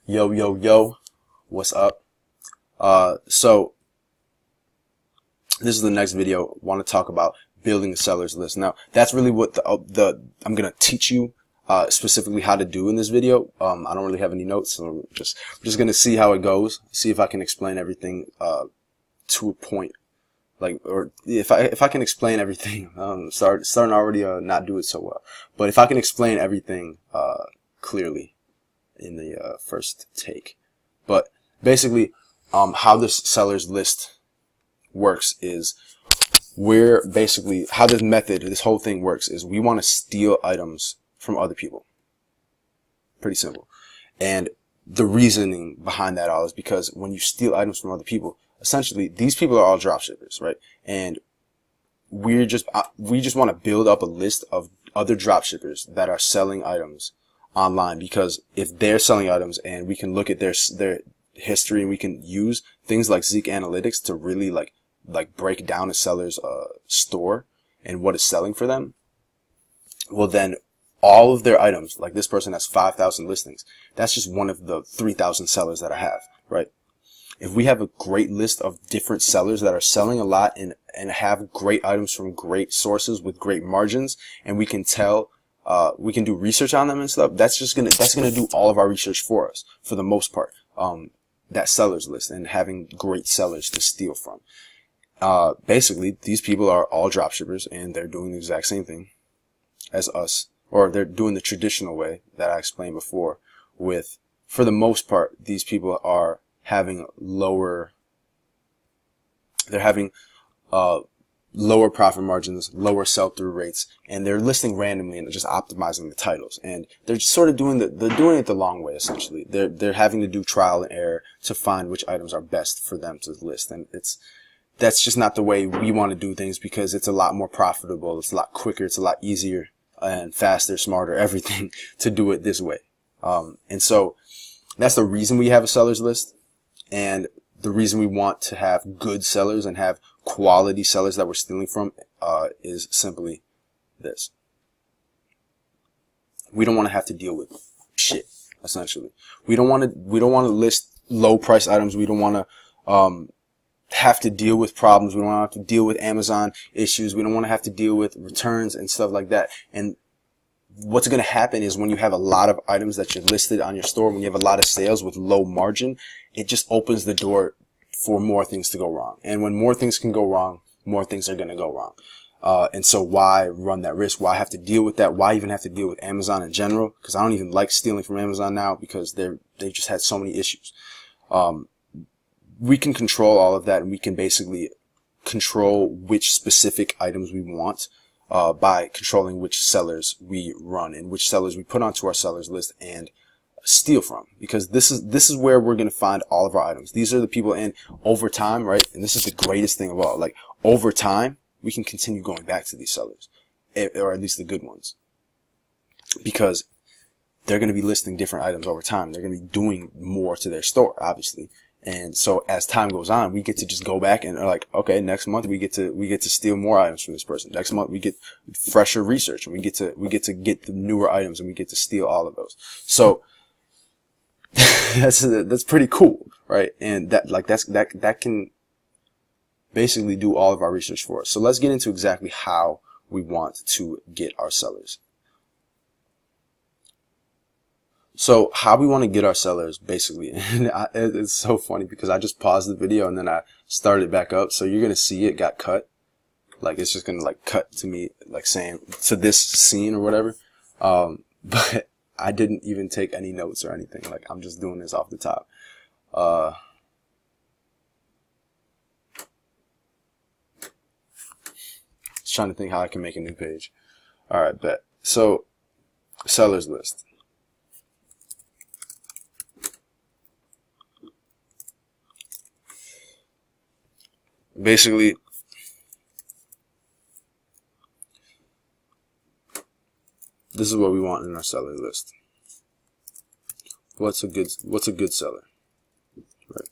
Yo, yo, yo, what's up? So this is the next video. I want to talk about building a seller's list. Now, that's really what I'm going to teach you, specifically how to do in this video. I don't really have any notes, so I'm just going to see how it goes, see if I can explain everything, to a point. Like, or if I can explain everything, starting already, not do it so well. But if I can explain everything, clearly in the, first take. But basically, how this seller's list works is how this whole thing works is we want to steal items from other people. Pretty simple. And the reasoning behind that all is because when you steal items from other people, essentially these people are all dropshippers, right? And we just want to build up a list of other dropshippers that are selling items online, because if they're selling items and we can look at their history and we can use things like Zeek Analytics to really like break down a seller's store and what is selling for them, well then all of their items, like this person has 5,000 listings, that's just one of the 3,000 sellers that I have, right? If we have a great list of different sellers that are selling a lot and have great items from great sources with great margins, and we can tell, we can do research on them and stuff, that's gonna do all of our research for us, for the most part. That sellers list and having great sellers to steal from. Basically, these people are all dropshippers and they're doing the exact same thing as us, or they're doing the traditional way that I explained before with, for the most part, these people are having lower profit margins, lower sell-through rates, and they're listing randomly and just optimizing the titles. And they're just sort of doing it the long way, essentially. They're having to do trial and error to find which items are best for them to list. And that's just not the way we want to do things, because it's a lot more profitable, it's a lot quicker, it's a lot easier and faster, smarter, everything to do it this way. And so that's the reason we have a seller's list. And the reason we want to have good sellers and have quality sellers that we're stealing from, is simply this. We don't want to have to deal with shit, essentially. We don't want to list low price items. We don't want to, have to deal with problems. We don't want to have to deal with Amazon issues. We don't want to have to deal with returns and stuff like that. And what's going to happen is when you have a lot of items that you're listed on your store, when you have a lot of sales with low margin, it just opens the door for more things to go wrong. And when more things can go wrong, more things are going to go wrong. And so why run that risk? Why have to deal with that? Why even have to deal with Amazon in general? Because I don't even like stealing from Amazon now, because they've just had so many issues. We can control all of that, and we can basically control which specific items we want, by controlling which sellers we run and which sellers we put onto our sellers list and steal from, because this is where we're going to find all of our items. These are the people, and over time, right? And this is the greatest thing of all, like over time, we can continue going back to these sellers, or at least the good ones, because they're going to be listing different items over time. They're going to be doing more to their store, obviously. And so as time goes on, we get to just go back and are like, okay, next month we get to steal more items from this person. Next month we get fresher research, and we get to get the newer items, and we get to steal all of those. So that's pretty cool, right? And that can basically do all of our research for us. So let's get into exactly how we want to get our sellers. So how we want to get our sellers, basically, and it's so funny because I just paused the video and then I started it back up. So you're going to see it got cut. Like, it's just going to like cut to me, like saying to this scene or whatever. But I didn't even take any notes or anything. Like, I'm just doing this off the top. Just trying to think how I can make a new page. All right, bet. So sellers list. Basically, this is what we want in our seller list. What's a good seller, right?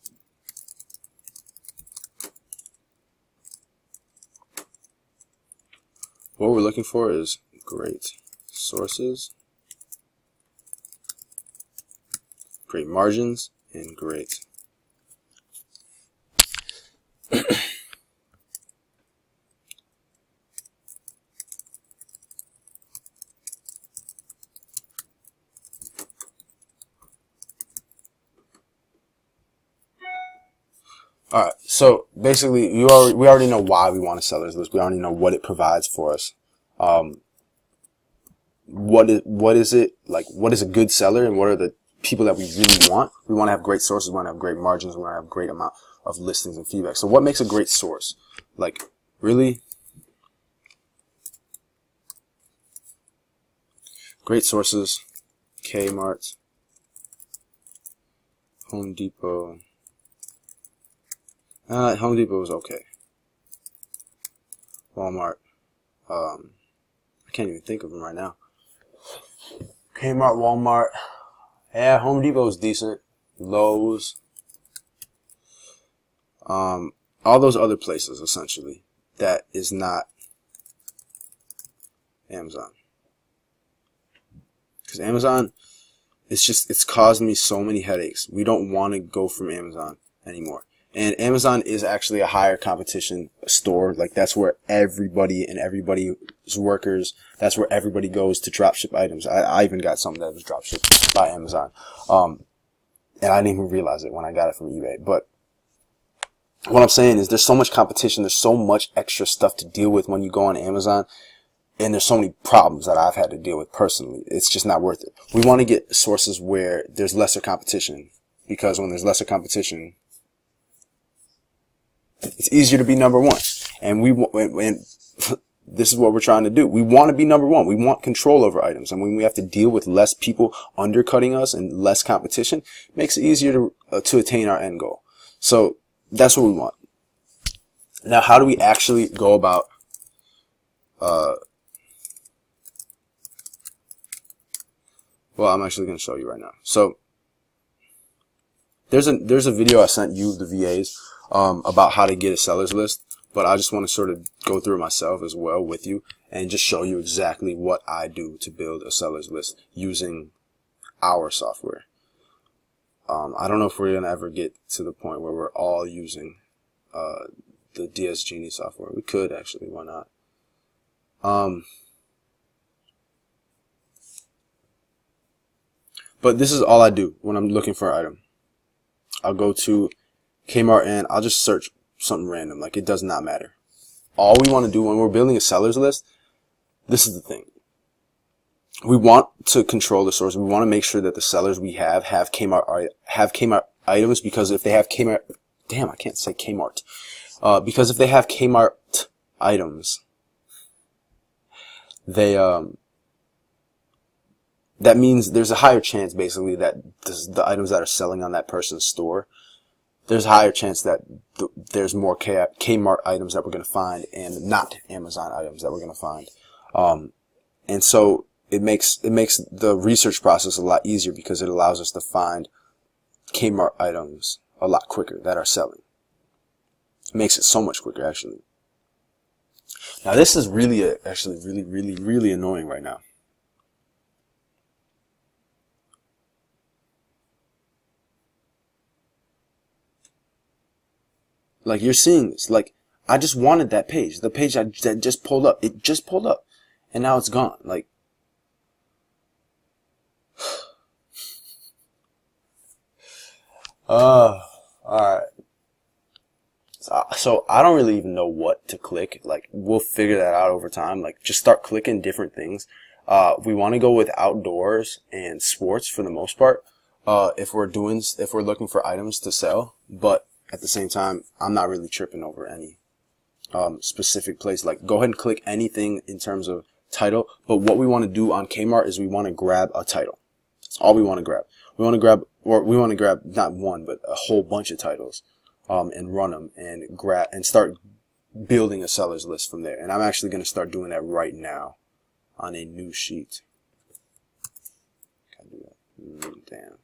What we're looking for is great sources, great margins, and great All right, so basically, we already know why we want a seller's list. We already know what it provides for us. What is it like? What is a good seller, and what are the people that we really want? We want to have great sources. We want to have great margins. We want to have great amount of listings and feedback. So, what makes a great source? Like, really, great sources: Kmart, Home Depot. Home Depot was okay. Walmart. I can't even think of them right now. Kmart, Walmart. Yeah, Home Depot is decent. Lowe's. All those other places, essentially, that is not Amazon. Because Amazon, it's caused me so many headaches. We don't want to go from Amazon anymore. And Amazon is actually a higher competition store. Like, that's where everybody's workers, that's where everybody goes to drop ship items. I even got something that was drop shipped by Amazon. And I didn't even realize it when I got it from eBay. But what I'm saying is there's so much competition. There's so much extra stuff to deal with when you go on Amazon. And there's so many problems that I've had to deal with personally. It's just not worth it. We want to get sources where there's lesser competition. Because when there's lesser competition, it's easier to be number one. And this is what we're trying to do. We want to be number one. We want control over items. And when we have to deal with less people undercutting us and less competition, it makes it easier to attain our end goal. So that's what we want. Now, how do we actually go about well, I'm actually going to show you right now. So there's a video I sent you, the VAs, about how to get a seller's list, but I just want to sort of go through it myself as well with you and just show you exactly what I do to build a seller's list using our software. I don't know if we're going to ever get to the point where we're all using the DS Genie software. We could actually, why not? But this is all I do when I'm looking for an item. I'll go to Kmart and I'll just search something random. Like, it does not matter. All we want to do when we're building a seller's list, this is the thing. We want to control the source. We want to make sure that the sellers we have Kmart items, because if they have Kmart, damn, I can't say Kmart. Because if they have Kmart items, they that means there's a higher chance, basically, that the items that are selling on that person's store, there's a higher chance that there's more Kmart items that we're going to find and not Amazon items that we're going to find. And so it makes the research process a lot easier because it allows us to find Kmart items a lot quicker that are selling. It makes it so much quicker, actually. Now, this is actually really annoying right now. Like, you're seeing this. Like, I just wanted that page. The page that just pulled up. It just pulled up. And now it's gone. Like, alright. So I don't really even know what to click. Like, we'll figure that out over time. Like, just start clicking different things. We want to go with outdoors and sports for the most part. If we're looking for items to sell, but at the same time, I'm not really tripping over any specific place. Like, go ahead and click anything in terms of title. But what we want to do on Kmart is we want to grab a title. That's all we want to grab. We want to grab not one, but a whole bunch of titles, and run them and start building a seller's list from there. And I'm actually going to start doing that right now on a new sheet. Can I do that? Damn.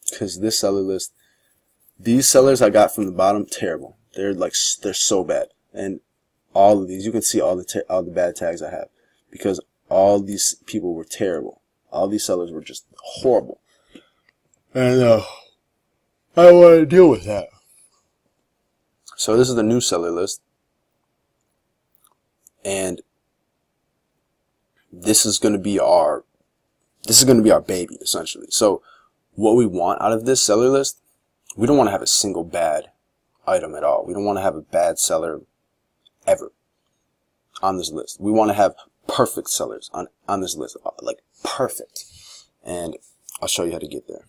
Because this seller list, these sellers I got from the bottom, terrible. They're so bad. And all of these. You can see all the bad tags I have because all these people were terrible. All these sellers were just horrible. And I don't want to deal with that. So this is the new seller list. And this is going to be our baby, essentially. So what we want out of this seller list, we don't want to have a single bad item at all. We don't want to have a bad seller ever on this list. We want to have perfect sellers on this list, like perfect. And I'll show you how to get there.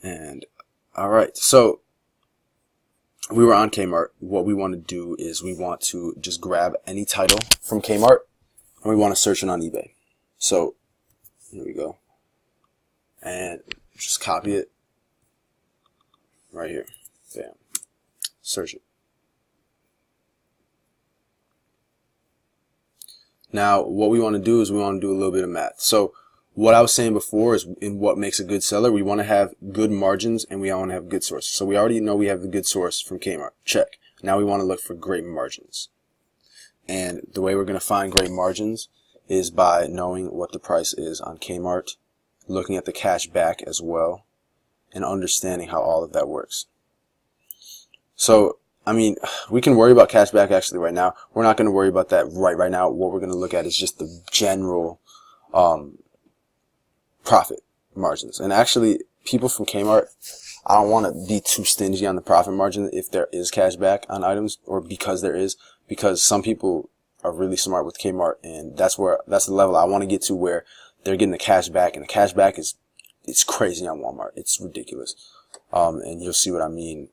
And all right, so we were on Kmart. What we want to do is we want to just grab any title from Kmart and we want to search it on eBay. So here we go. And just copy it right here. Bam. Search it. Now, what we want to do is we want to do a little bit of math. So what I was saying before is in what makes a good seller, we want to have good margins and we want to have good source. So we already know we have the good source from Kmart. Check. Now we want to look for great margins. And the way we're going to find great margins is by knowing what the price is on Kmart, looking at the cash back as well, and understanding how all of that works. So, I mean, we can worry about cash back actually right now. We're not going to worry about that right now. What we're going to look at is just the general profit margins. And actually, people from Kmart, I don't want to be too stingy on the profit margin if there is cash back on items, or because there is, because some people are really smart with Kmart, and that's the level I want to get to, where they're getting the cash back, and the cash back it's crazy on Walmart. It's ridiculous. And you'll see what I mean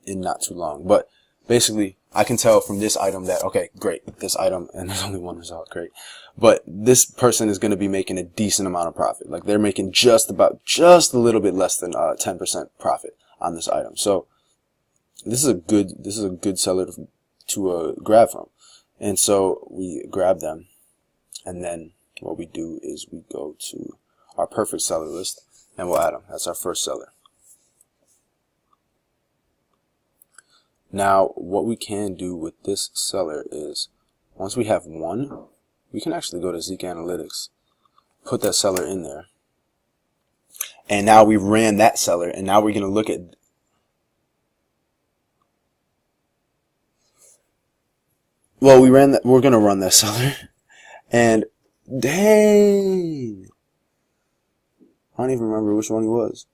in not too long. But basically, I can tell from this item that, okay, great, this item, and there's only one result, great. But this person is going to be making a decent amount of profit. Like, they're making just a little bit less than 10% profit on this item. So this is a good seller to grab from. And so we grab them, and then what we do is we go to our perfect seller list and we'll add them. That's our first seller. Now, what we can do with this seller is, once we have one, we can actually go to Zeek Analytics, put that seller in there, and now we ran that seller, and now we're going to look at, well, we're going to run that seller, and dang, I don't even remember which one he was.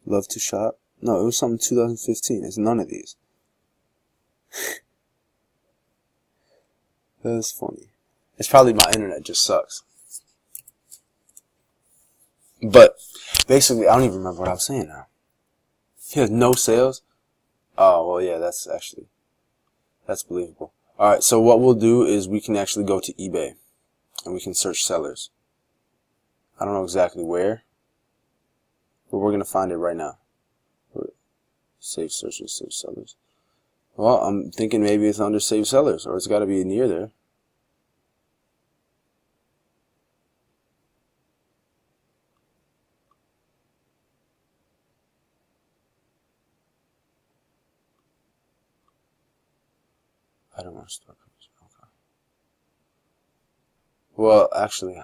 Love to shop? No, it was something 2015. It's none of these. That's funny. It's probably my internet just sucks. But basically, I don't even remember what I was saying now. He has no sales? Oh, well, yeah, that's believable. Alright, so what we'll do is we can actually go to eBay and we can search sellers. I don't know exactly where, but we're going to find it right now. Save searches, save sellers. Well, I'm thinking maybe it's under save sellers, or it's got to be near there. I don't want to start. Okay. Well, actually,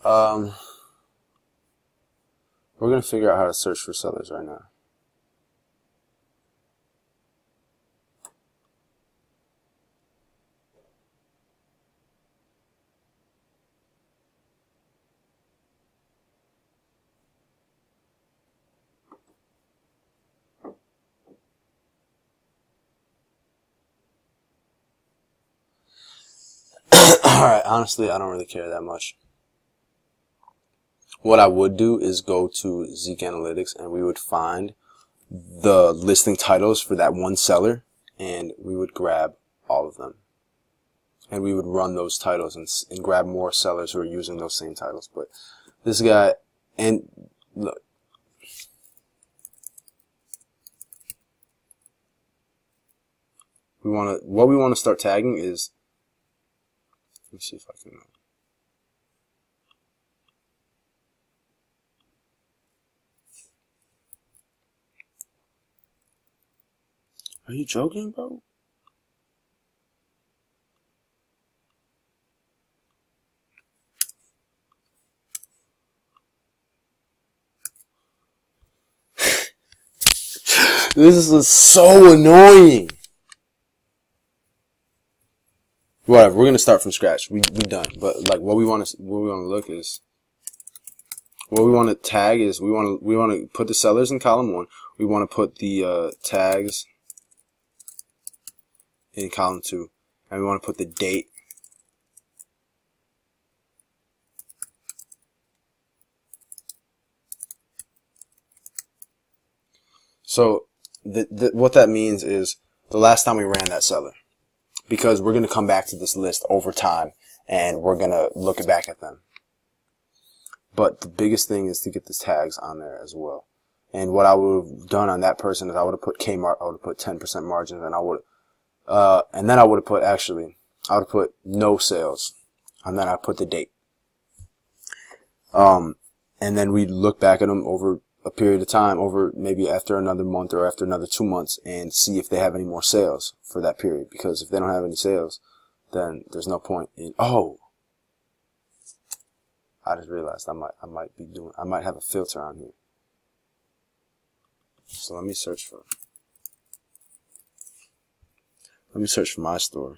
we're going to figure out how to search for sellers right now. Alright, honestly, I don't really care that much. What I would do is go to Zeek Analytics and we would find the listing titles for that one seller, and we would grab all of them. And we would run those titles and grab more sellers who are using those same titles. But this guy, and look, what we want to start tagging is, let me see if I can. Are you joking, bro? This is so annoying. Whatever, we're gonna start from scratch. We done. But like what we want to look is, what we want to tag is, we want to put the sellers in column 1. We want to put the tags in column 2, and we want to put the date so what that means is the last time we ran that seller, because we're going to come back to this list over time and we're going to look back at them. But the biggest thing is to get the tags on there as well. And what I would have done on that person is I would have put Kmart, I would have put 10% margins, and then I would have put, I would have put no sales, and then I put the date. And then we'd look back at them over a period of time, over maybe after another month or after another 2 months, and see if they have any more sales for that period. Because if they don't have any sales, then there's no point in, oh, I just realized I might have a filter on here. So let me search for my store.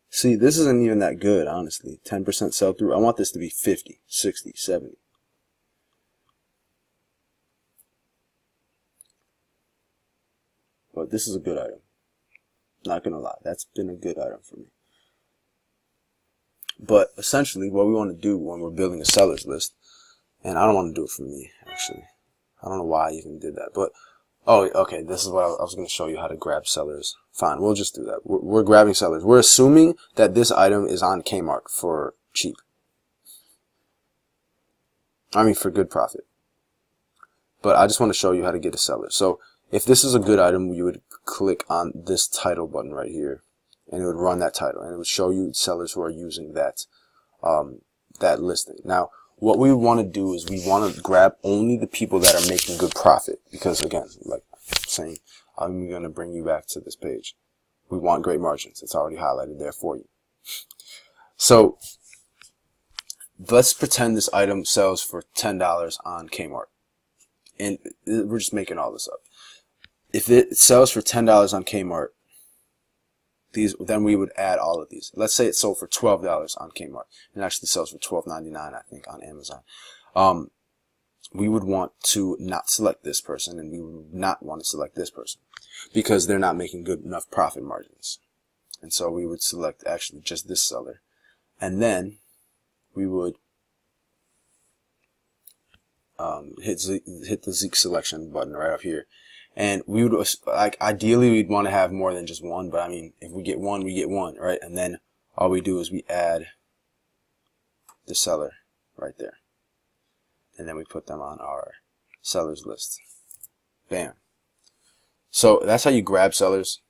See, this isn't even that good, honestly. 10% sell through. I want this to be 50, 60, 70. But this is a good item. Not gonna lie, that's been a good item for me. But essentially, what we want to do when we're building a seller's list, and I don't want to do it for me, actually. I don't know why I even did that, but oh, okay, this is what I was going to show you, how to grab sellers. Fine, we'll just do that. We're grabbing sellers. We're assuming that this item is on Kmart for cheap. I mean, for good profit. But I just want to show you how to get a seller. So if this is a good item, you would click on this title button right here, and it would run that title, and it would show you sellers who are using that that listing. Now, what we want to do is we want to grab only the people that are making good profit, because again, like I'm saying, I'm going to bring you back to this page. We want great margins. It's already highlighted there for you. So let's pretend this item sells for $10 on Kmart, and we're just making all this up. If it sells for $10 on Kmart, then we would add all of these. Let's say it sold for $12 on Kmart. It actually sells for $12.99, I think, on Amazon. We would want to not select this person, and we would not want to select this person because they're not making good enough profit margins. And so we would select actually just this seller, and then we would hit the Zeek selection button right up here. And we would, like, ideally we'd want to have more than just one, but I mean, if we get one, we get one, right? And then all we do is we add the seller right there. And then we put them on our sellers list. Bam. So that's how you grab sellers.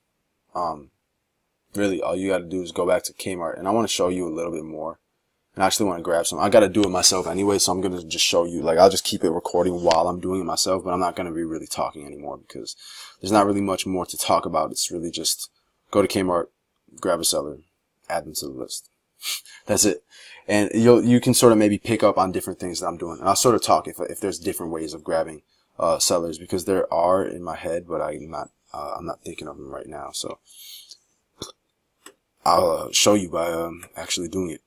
Really, all you got to do is go back to Kmart, and I want to show you a little bit more. And I actually want to grab some. I got to do it myself anyway, so I'm going to just show you. Like, I'll just keep it recording while I'm doing it myself, but I'm not going to be really talking anymore because there's not really much more to talk about. It's really just go to Kmart, grab a seller, add them to the list. That's it. And you can sort of maybe pick up on different things that I'm doing. And I'll sort of talk if there's different ways of grabbing sellers, because there are in my head, but I'm not thinking of them right now. So I'll show you by actually doing it.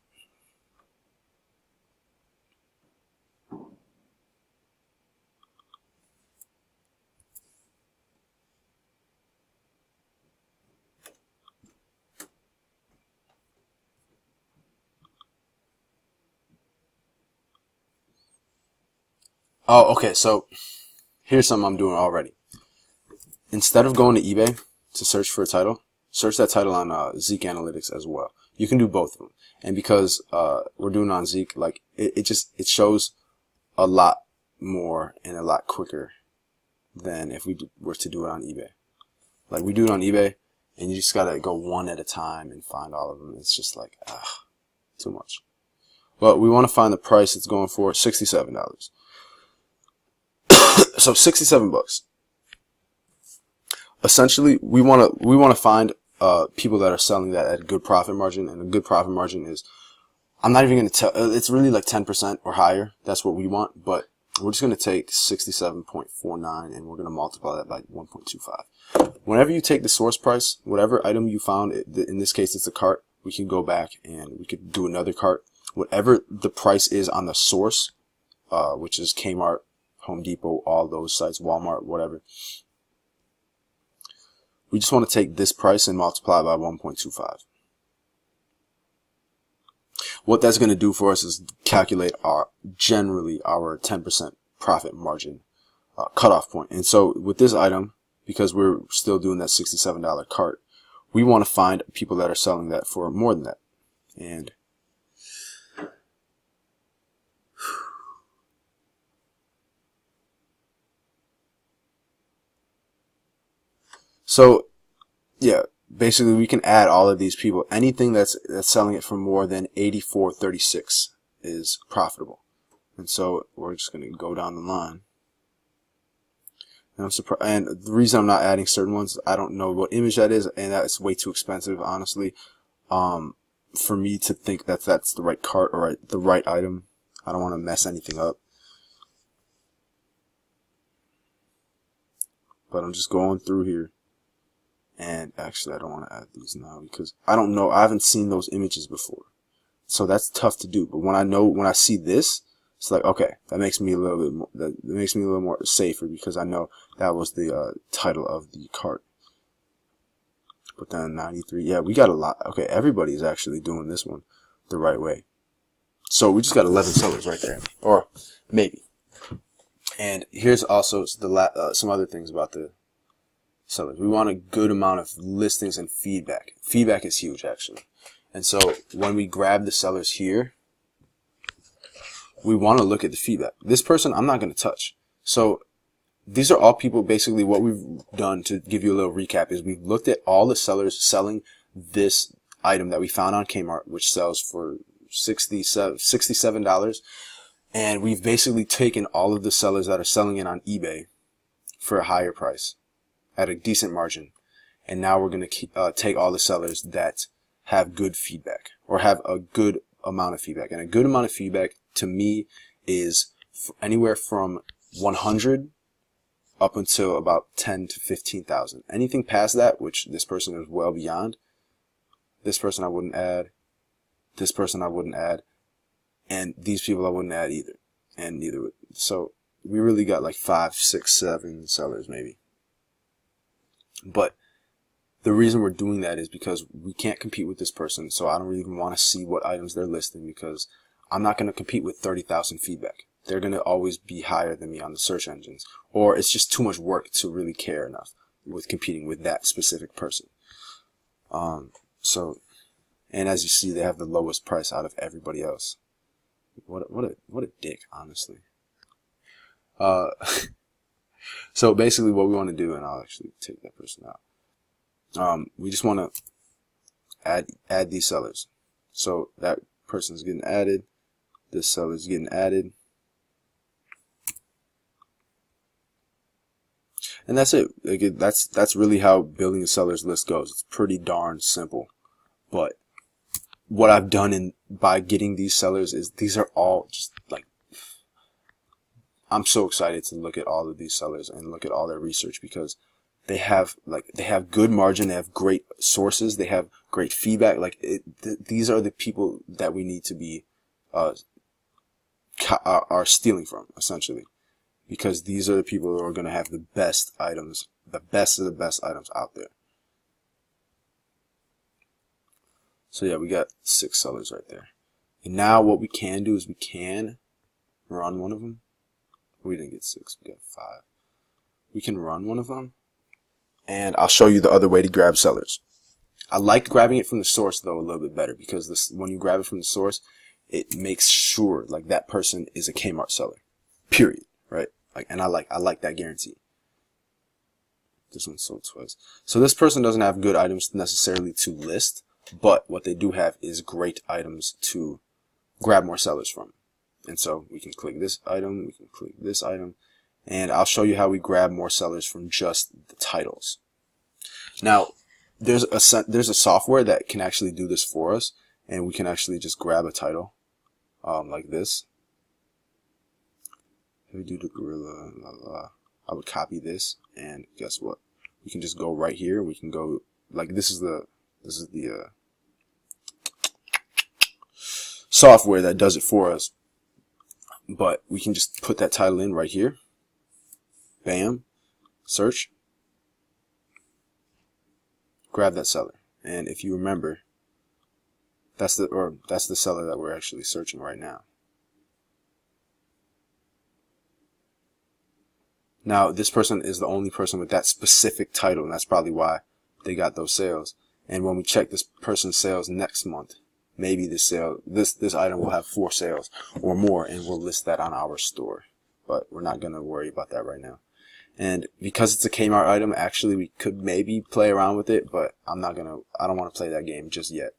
Oh, okay, so here's something I'm doing already. Instead of going to eBay to search for a title, search that title on Zeek Analytics as well. You can do both of them. And because we're doing on Zeek, like it shows a lot more and a lot quicker than if we were to do it on eBay. Like, we do it on eBay, and you just gotta go one at a time and find all of them. It's just like, too much. But we want to find the price it's going for, $67. So $67. Essentially, we want to find people that are selling that at a good profit margin, and a good profit margin is, I'm not even going to tell, it's really like 10% or higher. That's what we want, but we're just going to take 67.49 and we're going to multiply that by 1.25. Whenever you take the source price, whatever item you found, in this case it's a cart, we can go back and we could do another cart. Whatever the price is on the source, which is Kmart, Home Depot, all those sites, Walmart, whatever. We just want to take this price and multiply by 1.25. What that's going to do for us is calculate generally our 10% profit margin cutoff point. And so with this item, because we're still doing that $67 cart, we want to find people that are selling that for more than that. And so, yeah, basically we can add all of these people. Anything that's selling it for more than 84.36 is profitable. And so we're just going to go down the line. And I'm surprised. And the reason I'm not adding certain ones, I don't know what image that is, and that's way too expensive, honestly, for me to think that that's the right cart or the right item. I don't want to mess anything up. But I'm just going through here. And actually, I don't want to add these now because I don't know. I haven't seen those images before. So that's tough to do. But when I see this, it's like, okay, that makes me a little bit more, that makes me a little more safer because I know that was the title of the cart. But then 93, yeah, we got a lot. Okay, everybody's actually doing this one the right way. So we just got 11 sellers right there, or maybe. And here's also some other things about the sellers. We want a good amount of listings and feedback. Feedback is huge, actually. And so when we grab the sellers here, we want to look at the feedback. This person I'm not going to touch. So these are all people. Basically what we've done, to give you a little recap, is we've looked at all the sellers selling this item that we found on Kmart, which sells for $67. And we've basically taken all of the sellers that are selling it on eBay for a higher price at a decent margin. And now we're going to take all the sellers that have good feedback, or have a good amount of feedback. And a good amount of feedback to me is anywhere from 100 up until about 10 to 15,000. Anything past that, which this person is well beyond, this person I wouldn't add, this person I wouldn't add, and these people I wouldn't add either. And neither would. So we really got like 5, 6, 7 sellers maybe. But the reason we're doing that is because we can't compete with this person. So I don't really even want to see what items they're listing, because I'm not going to compete with 30,000 feedback. They're going to always be higher than me on the search engines, or it's just too much work to really care enough with competing with that specific person. So, and as you see, they have the lowest price out of everybody else. What a dick, honestly. So basically what we want to do, and I'll actually take that person out. We just want to add these sellers. So that person's getting added. This seller's getting added. And that's it. Like that's really how building a seller's list goes. It's pretty darn simple. But what I've done by getting these sellers is these are all just like, I'm so excited to look at all of these sellers and look at all their research, because they have good margin, they have great sources, they have great feedback. Like these are the people that we need to be are stealing from, essentially, because these are the people who are going to have the best items, the best of the best items out there. So yeah, we got 6 sellers right there. And now what we can do is we can run one of them. We didn't get 6, we got 5. We can run one of them, and I'll show you the other way to grab sellers. I like grabbing it from the source though a little bit better, because when you grab it from the source, it makes sure like that person is a Kmart seller, period, right? Like, and I like that guarantee. This one sold twice. So this person doesn't have good items necessarily to list, but what they do have is great items to grab more sellers from. And so we can click this item, we can click this item, and I'll show you how we grab more sellers from just the titles. Now, there's a software that can actually do this for us, and we can actually just grab a title like this. If we do the gorilla, I would copy this, and guess what? We can just go right here. We can go like this is the software that does it for us. But we can just put that title in right here. Bam. Search. Grab that seller. And if you remember, that's the seller that we're actually searching right now. Now, this person is the only person with that specific title, and that's probably why they got those sales. And when we check this person's sales next month, maybe this item will have 4 sales or more, and we'll list that on our store. But we're not going to worry about that right now. And because it's a Kmart item, actually we could maybe play around with it, but I don't want to play that game just yet.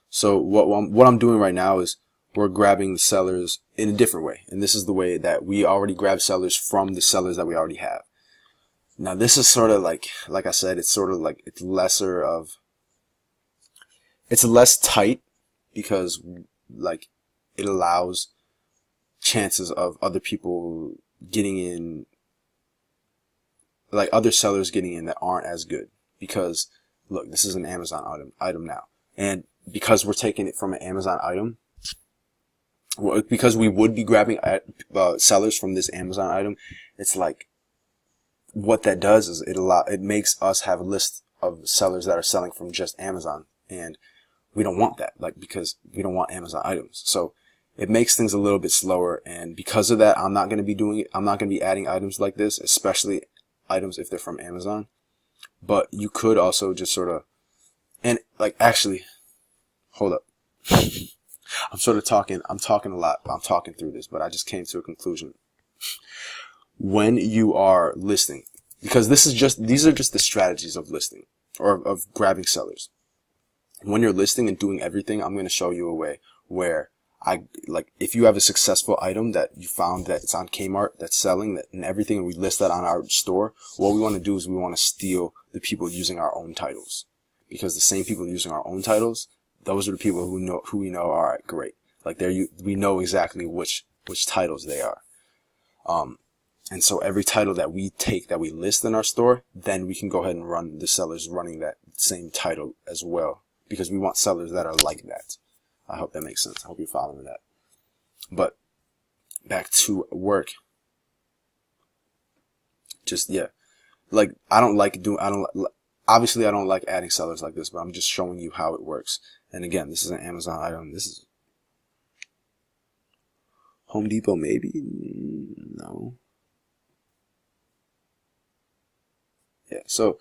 So what I'm doing right now is we're grabbing the sellers in a different way. And this is the way that we already grab sellers from the sellers that we already have. Now this is sort of like I said, it's sort of like it's less tight because like it allows chances of other people getting in, like other sellers getting in that aren't as good. Because look, this is an Amazon item now, and because we're taking it from an Amazon item, because we would be grabbing sellers from this Amazon item, it's like what that does is it makes us have a list of sellers that are selling from just Amazon, and we don't want that, like, because we don't want Amazon items. So it makes things a little bit slower, and because of that, I'm not going to be doing it. I'm not going to be adding items like this, especially items if they're from Amazon. But you could also just sort of, and like, actually, hold up. I'm talking a lot. I'm talking through this, but I just came to a conclusion. When you are listing, because these are just the strategies of listing or of grabbing sellers. When you're listing and doing everything, I'm going to show you a way where if you have a successful item that you found that it's on Kmart that's selling that and everything, and we list that on our store, what we want to do is we want to steal the people using our own titles, because the same people using our own titles, those are the people who we know. All right, great. Like we know exactly which titles they are. And so every title that we take that we list in our store, then we can go ahead and run the sellers running that same title as well, because we want sellers that are like that. I hope that makes sense. I hope you're following that. But back to work. Just, yeah. Like, obviously I don't like adding sellers like this, but I'm just showing you how it works. And again, this is an Amazon item. This is Home Depot, maybe? No. Yeah, so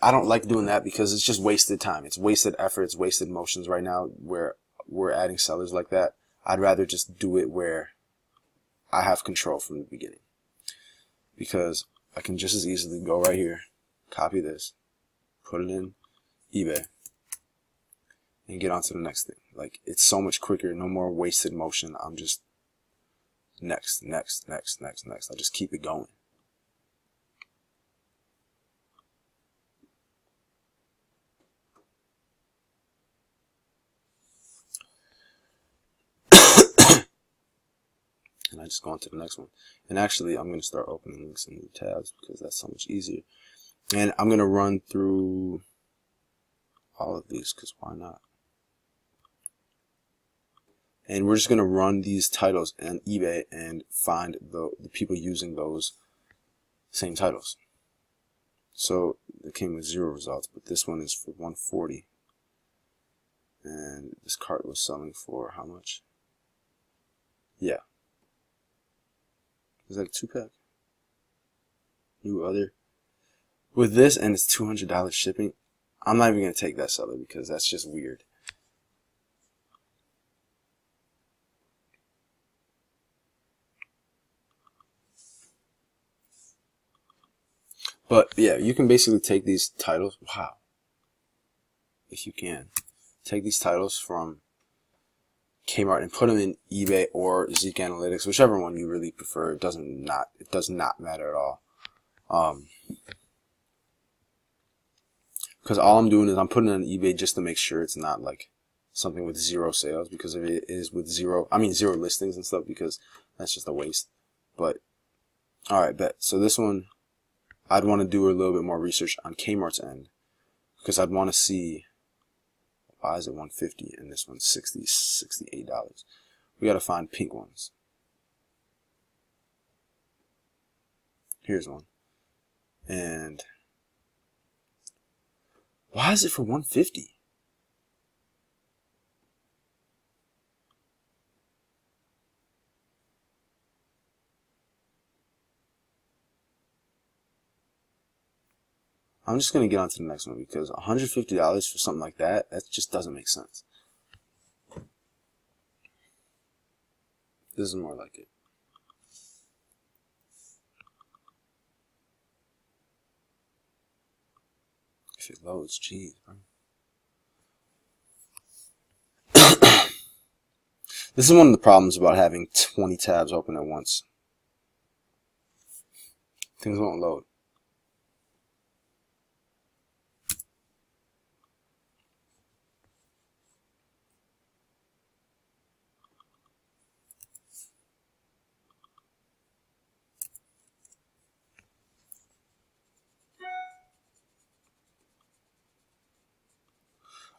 I don't like doing that because it's just wasted time. It's wasted effort. It's wasted motions right now where we're adding sellers like that. I'd rather just do it where I have control from the beginning, because I can just as easily go right here, copy this, put it in eBay, and get on to the next thing. Like, it's so much quicker. No more wasted motion. I'm just next. I just keep it going. And I just go on to the next one. And actually, I'm going to start opening links in new tabs because that's so much easier. And I'm going to run through all of these because why not? And we're just going to run these titles on eBay and find the people using those same titles. So it came with 0 results, but this one is for 140. And this cart was selling for how much? Yeah. It's like 2-pack. New other. With this, and it's $200 shipping, I'm not even going to take that seller because that's just weird. But yeah, you can basically take these titles. Wow. If you can. Take these titles from Kmart and put them in eBay or Zeek Analytics, whichever one you really prefer. It does not matter at all. Because all I'm doing is I'm putting it on eBay just to make sure it's not like something with 0 sales, because if it is with 0 listings and stuff, because that's just a waste. But alright, bet. So this one, I'd want to do a little bit more research on Kmart's end, because I'd want to see, why is it $150 and this one's $68? We got to find pink ones. Here's one. And why is it for $150? I'm just going to get on to the next one, because $150 for something like that just doesn't make sense. This is more like it. If it loads, geez, bro. This is one of the problems about having 20 tabs open at once. Things won't load.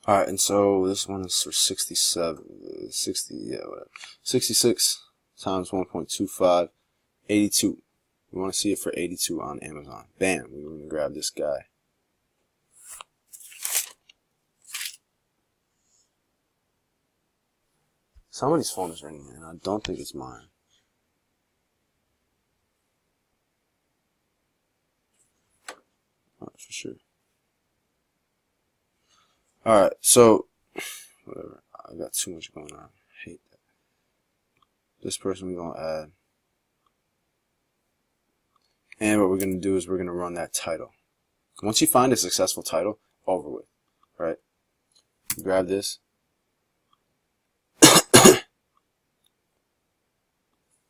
Alright, and so this one is for 66 times 1.25, 82. We want to see it for 82 on Amazon. Bam, we're going to grab this guy. Somebody's phone is ringing, and I don't think it's mine. For sure. Alright, so, whatever. I got too much going on. I hate that. This person we're going to add. And what we're going to do is we're going to run that title. Once you find a successful title, over with. Right? Grab this.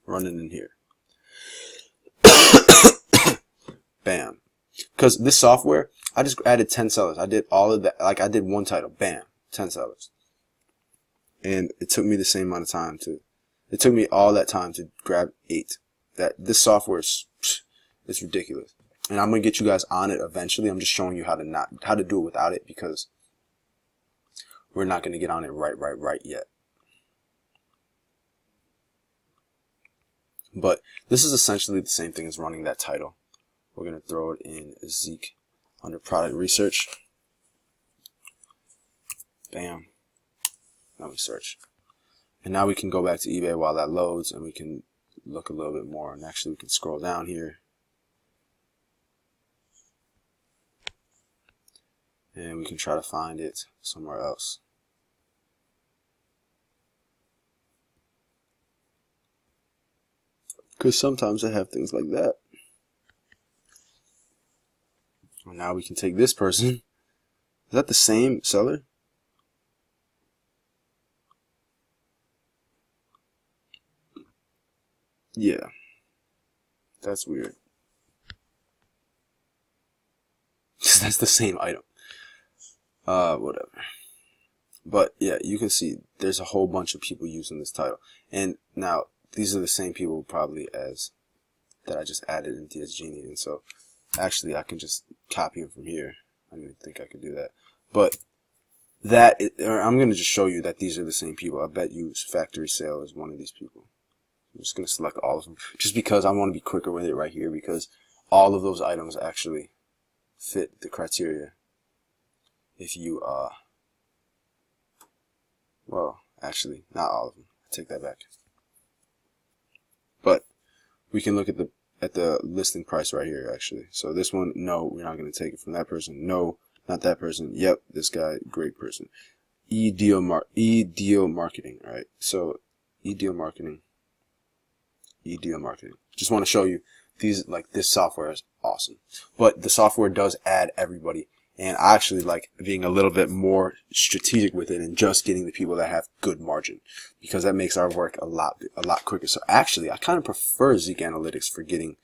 Run it in here. Bam. Because this software, I just added 10 sellers. I did all of that. Like, I did one title. Bam. 10 sellers. And it took me the same amount of time it took me all that time to grab 8. This software is, it's ridiculous. And I'm going to get you guys on it eventually. I'm just showing you how to do it without it, because we're not going to get on it right yet. But this is essentially the same thing as running that title. We're going to throw it in Zeek under product research. Bam. Now we search. And now we can go back to eBay while that loads, and we can look a little bit more. And actually we can scroll down here. And we can try to find it somewhere else. Because sometimes I have things like that. And now we can take this person. Is that the same seller? Yeah. That's weird. That's the same item. Whatever. But yeah, you can see there's a whole bunch of people using this title. And now these are the same people probably as that I just added in DS Genie. And so actually I can just copy them from here. I didn't even think I could do that. But I'm going to just show you that these are the same people. I bet you Factory Sale is one of these people. I'm just going to select all of them just because I want to be quicker with it right here, because all of those items actually fit the criteria. If you, well, actually, not all of them. I take that back. But we can look at the listing price right here, actually. So this one, no, we're not going to take it from that person. No, not that person. Yep, this guy, great person. E-deal marketing, right? So E-deal marketing. Just want to show you this software is awesome. But the software does add everybody. And I actually like being a little bit more strategic with it and just getting the people that have good margin, because that makes our work a lot quicker. So actually, I kind of prefer Zeek Analytics for getting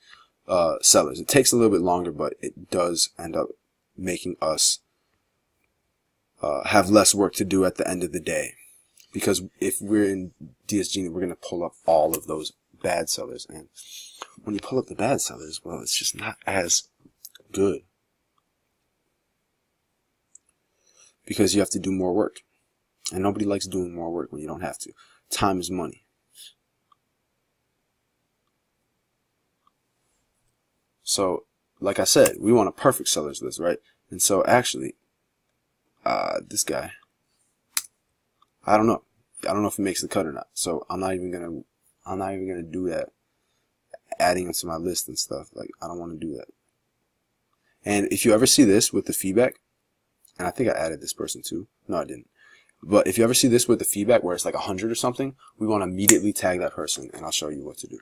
sellers. It takes a little bit longer, but it does end up making us have less work to do at the end of the day. Because if we're in DS Genie, we're going to pull up all of those bad sellers. And when you pull up the bad sellers, well, it's just not as good. Because you have to do more work. And nobody likes doing more work when you don't have to. Time is money. So, like I said, we want a perfect sellers list, right? And so actually, this guy, I don't know if he makes the cut or not. So I'm not even gonna do that. Adding him to my list and stuff. Like, I don't want to do that. And if you ever see this with the feedback, and I think I added this person too. No, I didn't. But if you ever see this with the feedback where it's like 100 or something, we want to immediately tag that person, and I'll show you what to do.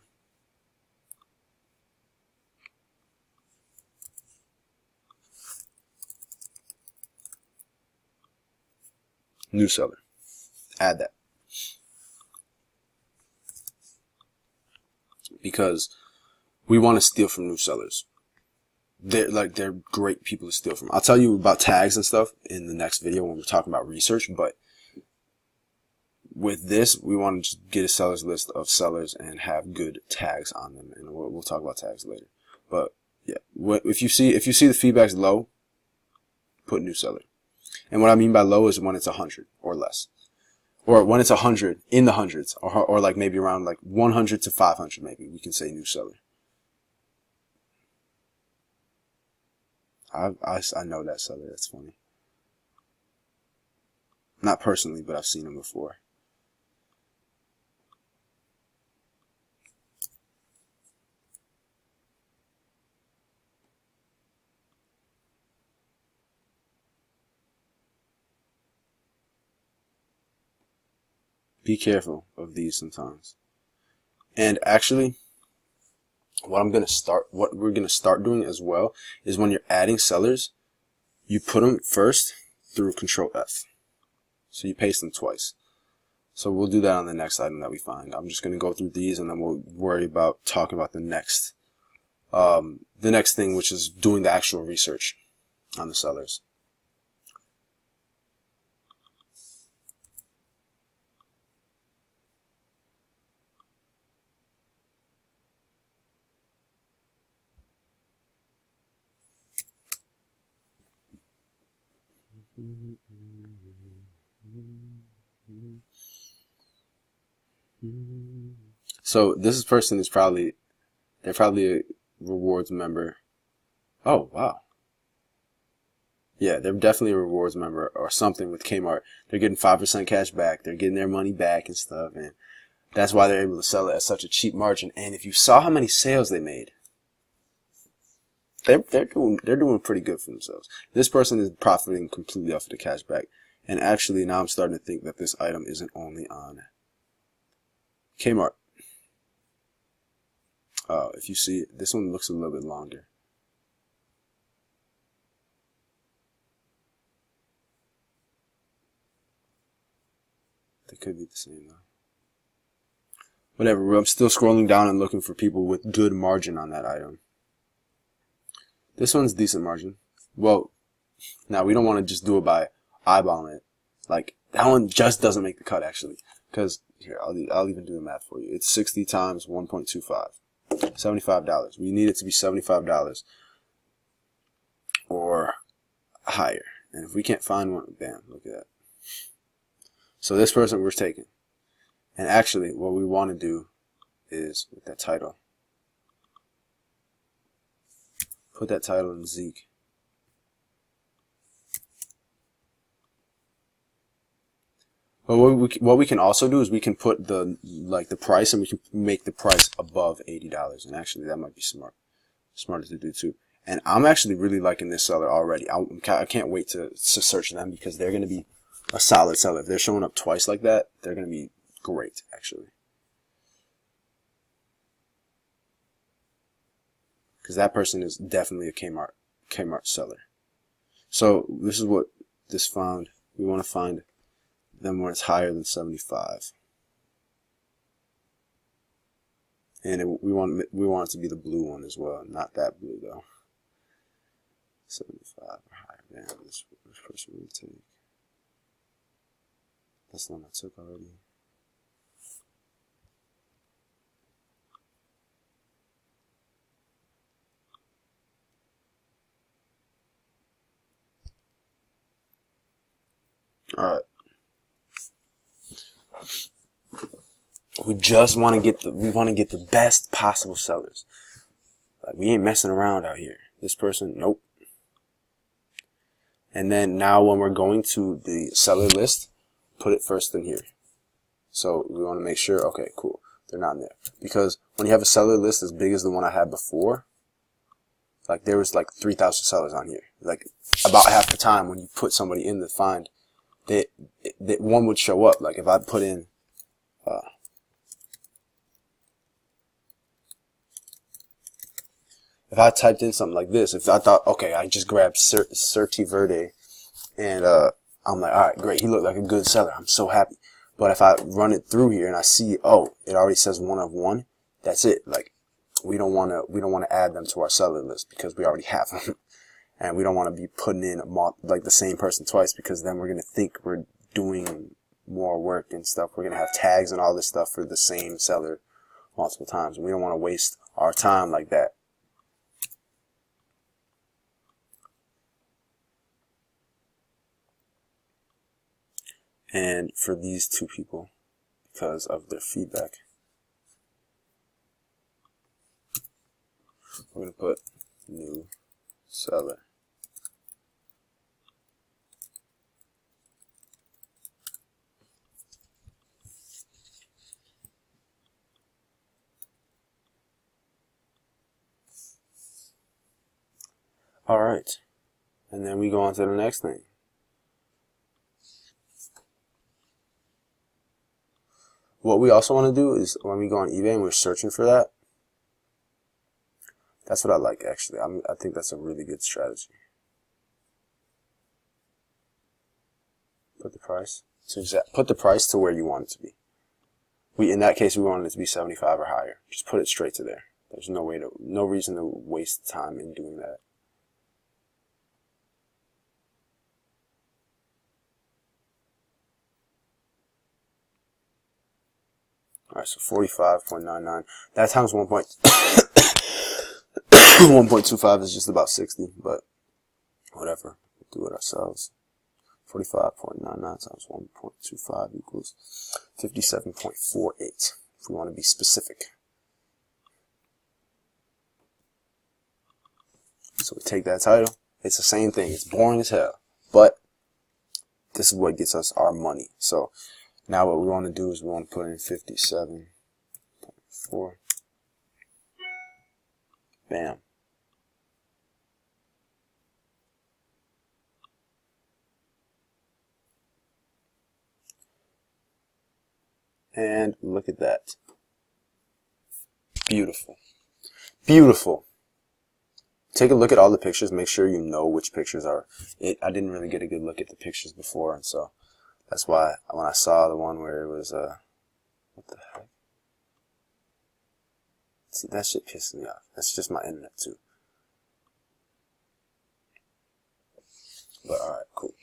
New seller. Add that. Because we want to steal from new sellers. They're great people to steal from. I'll tell you about tags and stuff in the next video when we're talking about research, but with this, we want to just get a sellers list of sellers and have good tags on them, and we'll talk about tags later. But yeah, if you see the feedback's low, put new seller. And what I mean by low is when it's 100 or less, or when it's 100 in the hundreds, or like maybe around like 100 to 500, maybe we can say new seller. I know that seller. That's funny. Not personally, but I've seen him before. Be careful of these sometimes. And actually, what we're gonna start doing as well is when you're adding sellers, you put them first through Control F. So you paste them twice. So we'll do that on the next item that we find. I'm just gonna go through these, and then we'll worry about talking about the next thing, which is doing the actual research on the sellers. So this person is they're probably a rewards member. Oh, wow. Yeah, they're definitely a rewards member or something with Kmart. They're getting 5% cash back. They're getting their money back and stuff, and that's why they're able to sell it at such a cheap margin. And if you saw how many sales they made, they're doing pretty good for themselves. This person is profiting completely off of the cash back. And actually, now I'm starting to think that this item isn't only on Kmart. If you see it, this one looks a little bit longer. They could be the same though. Whatever, I'm still scrolling down and looking for people with good margin on that item. This one's decent margin. Well, now we don't want to just do it by eyeballing it. Like, that one just doesn't make the cut actually. Because, here, I'll even do the math for you. It's 60 times 1.25. $75. We need it to be $75 or higher. And if we can't find one, bam, look at that. So this person we're taking. And actually, what we want to do is, with that title, put that title in Zeek. But what we can also do is we can put the price, and we can make the price above $80. And actually, that might be smarter to do too. And I'm actually really liking this seller already. I can't wait to search them, because they're going to be a solid seller. If they're showing up twice like that, they're going to be great, actually. because that person is definitely a Kmart seller. So this is what this found. We want to find them when it's higher than 75. And we want it to be the blue one as well, not that blue though. 75 or higher. Damn, this person will take. That's the one I took already. Alright. We just want to get the best possible sellers. Like, we ain't messing around out here. This person, nope. And then now when we're going to the seller list, put it first in here. So we want to make sure, okay, cool, they're not in there. Because when you have a seller list as big as the one I had before, like there was like 3,000 sellers on here. Like about half the time when you put somebody in the find, that one would show up. Like if I put in, if I typed in something like this, if I thought, okay, I just grabbed Certi Verde, and I'm like, all right, great, he looked like a good seller. I'm so happy. But if I run it through here and I see, oh, it already says 1 of 1, that's it. Like we don't want to add them to our seller list because we already have them, and we don't want to be putting in like the same person twice, because then we're gonna think we're doing more work and stuff. We're gonna have tags and all this stuff for the same seller multiple times, and we don't want to waste our time like that. And for these two people, because of their feedback, we're going to put new seller. All right. And then we go on to the next thing. What we also want to do is when we go on eBay and we're searching for that, that's what I like actually. I think that's a really good strategy. Put the price to where you want it to be. In that case, we want it to be 75 or higher. Just put it straight to there. There's no reason to waste time in doing that. Alright, so 45.99. That times 1.25 is just about 60, but whatever. We'll do it ourselves. 45.99 times 1.25 equals 57.48, if we want to be specific. So we take that title. It's the same thing. It's boring as hell, but this is what gets us our money. So now what we want to do is we want to put in 57.4. Bam. And look at that. Beautiful. Beautiful. Take a look at all the pictures. Make sure you know which pictures are it. I didn't really get a good look at the pictures before, and so that's why when I saw the one where it was, what the heck? See, that shit pisses me off. That's just my internet too. But alright, cool.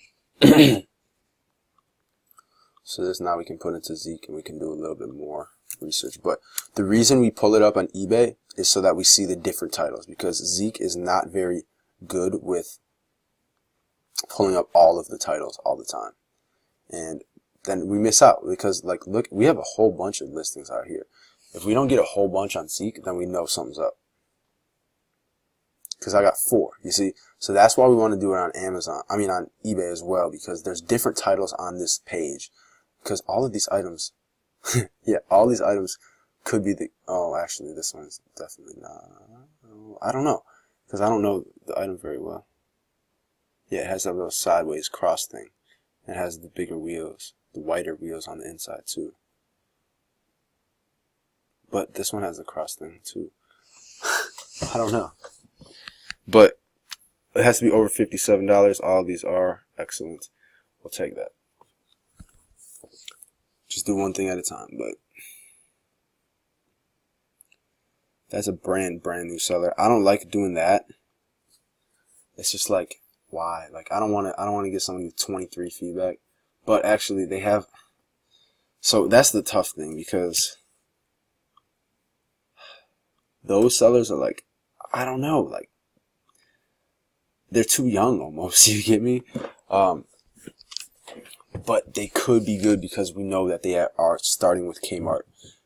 So this now we can put into Zeek and we can do a little bit more research. But the reason we pull it up on eBay is so that we see the different titles, because Zeek is not very good with pulling up all of the titles all the time. And then we miss out because, like, look, we have a whole bunch of listings out here. If we don't get a whole bunch on Zeek, then we know something's up. Because I got 4, you see? So that's why we want to do it on on eBay as well, because there's different titles on this page. Because all of these items, yeah, all these items could be actually this one's definitely not. I don't know, because I don't know the item very well. Yeah, it has that little sideways cross thing. It has the bigger wheels, the whiter wheels on the inside too. But this one has a cross thing too. I don't know. but it has to be over $57. All of these are excellent. We'll take that. Just do one thing at a time, but that's a brand new seller. I don't like doing that. It's just like, why? Like, I don't want to get somebody with 23 feedback, but actually they have. So that's the tough thing, because those sellers are like, I don't know, like, they're too young almost. You get me? But they could be good because we know that they are starting with Kmart.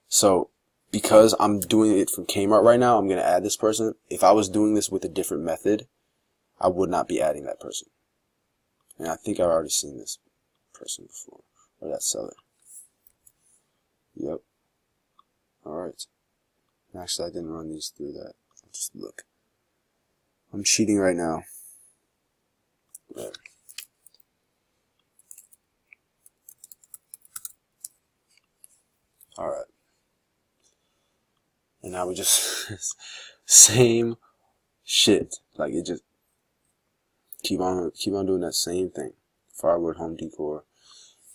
So because I'm doing it from Kmart right now, I'm going to add this person. If I was doing this with a different method, I would not be adding that person. And I think I've already seen this person before, or that seller. Yep. Alright. Actually, I didn't run these through that. I'll just look. I'm cheating right now. There. Alright. And now we just same shit. Like, it just keep on doing that same thing. Firewood home decor.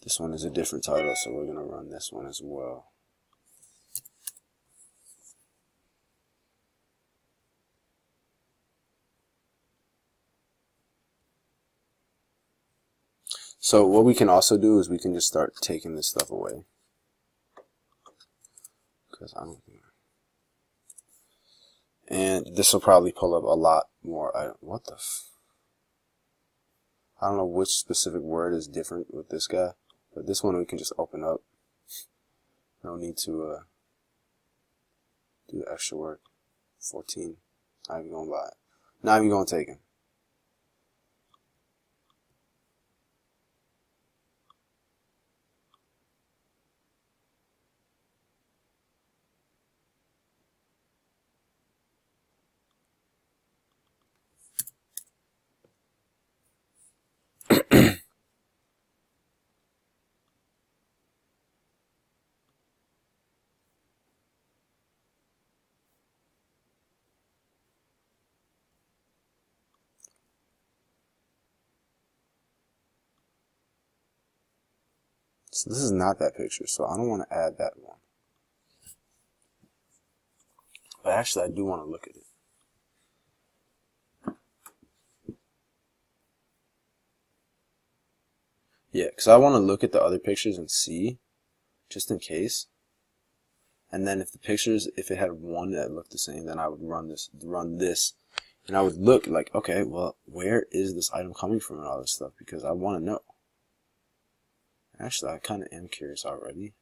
This one is a different title, so we're gonna run this one as well. So what we can also do is we can just start taking this stuff away. Because I don't think. And this will probably pull up a lot more. What the I don't know which specific word is different with this guy, but this one we can just open up. No need to do the extra work. 14. Not even gonna buy it. Not even gonna take him. So this is not that picture, so I don't want to add that one. But actually, I do want to look at it. Yeah, because I want to look at the other pictures and see, just in case. And then if it had one that looked the same, then I would run this, and I would look like, okay, well, where is this item coming from and all this stuff? Because I want to know. Actually, I kind of am curious already.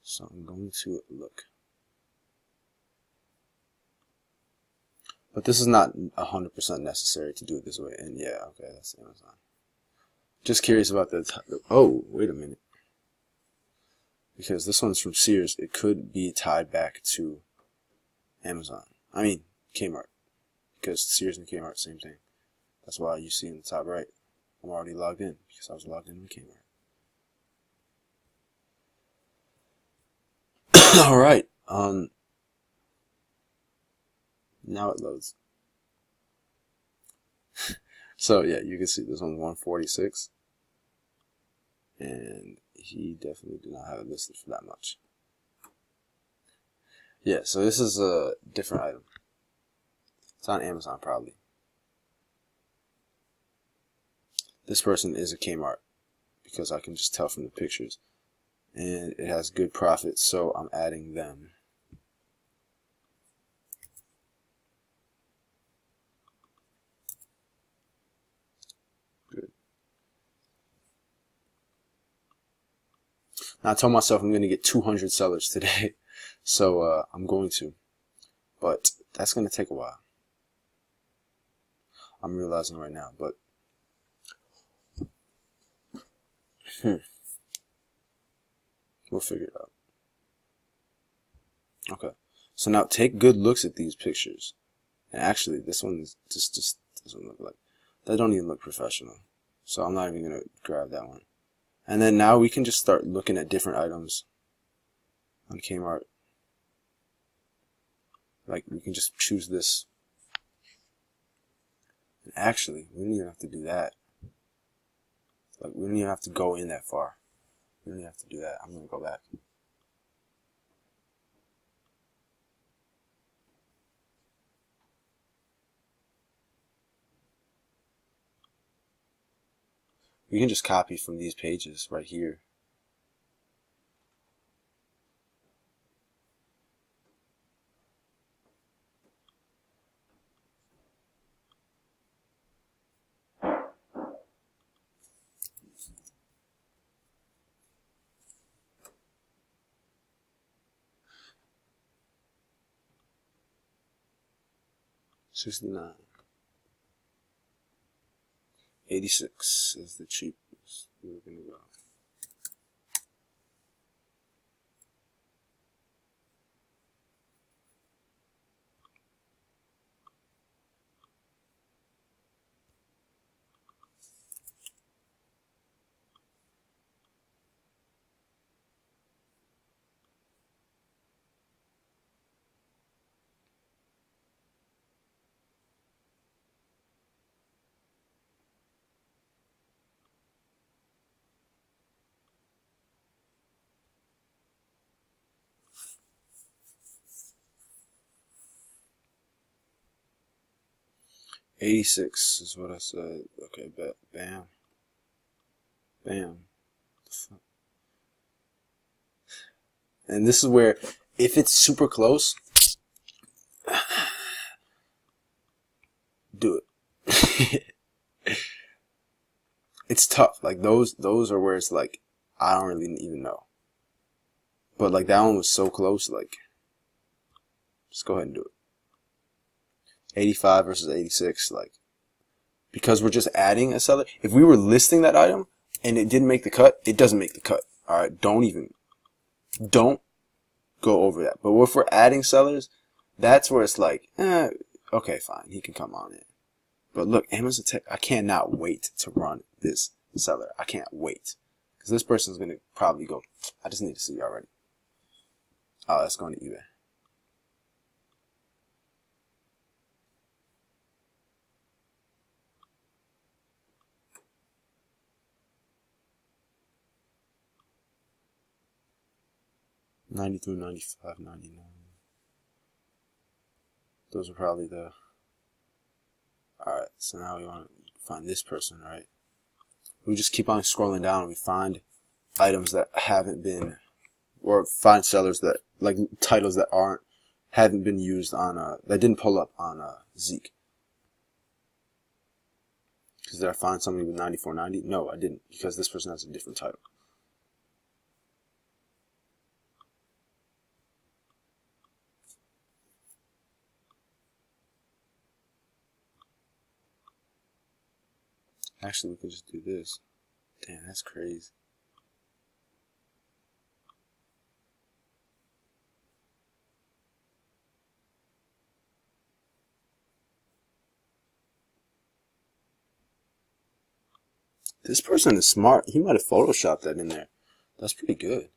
So I'm going to look. But this is not 100% necessary to do it this way. And yeah, okay, that's Amazon. Just curious about oh, wait a minute. Because this one's from Sears, it could be tied back to Amazon. I mean, Kmart. Because Sears and Kmart, same thing. That's why you see in the top right, I'm already logged in, because I was logged in with Kmart. Alright, now it loads. So yeah, you can see this one's 146. And he definitely did not have it listed for that much. Yeah, so this is a different item. It's on Amazon probably. This person is a Kmart, because I can just tell from the pictures. And it has good profit, so I'm adding them. Good. Now I told myself I'm going to get 200 sellers today, so I'm going to. But that's going to take a while. I'm realizing right now, but we'll figure it out. Okay, so now take good looks at these pictures. And actually, this one is just doesn't look like, that don't even look professional. So I'm not even gonna grab that one. And then now we can just start looking at different items on Kmart. Like, we can just choose this. And actually, we don't even have to do that. Like, we don't even have to go in that far. We don't even have to do that. I'm going to go back. We can just copy from these pages right here. $69. $86 is the cheapest. We're gonna go. $86 is what I said. Okay, bet. Bam. Bam. And this is where, if it's super close, do it. It's tough. Like, those are where it's like, I don't really even know. But like, that one was so close, like, just go ahead and do it. 85 versus 86, like, because we're just adding a seller. If we were listing that item and it didn't make the cut, it doesn't make the cut. All right, don't go over that. But if we're adding sellers, that's where it's like, okay, fine, he can come on in. But look, Amazon Tech, I cannot wait to run this seller. I can't wait, because this person's gonna probably go, I just need to see already. Oh, let's go to eBay. $93, $95, $99. Those are probably the. Alright, so now we want to find this person, right? We just keep on scrolling down and we find items that haven't been, or find sellers that, like, titles that haven't been used on, that didn't pull up on Zeek. Because did I find somebody with $94.90? No, I didn't, because this person has a different title. Actually, we can just do this. Damn, that's crazy. This person is smart. He might have photoshopped that in there. That's pretty good.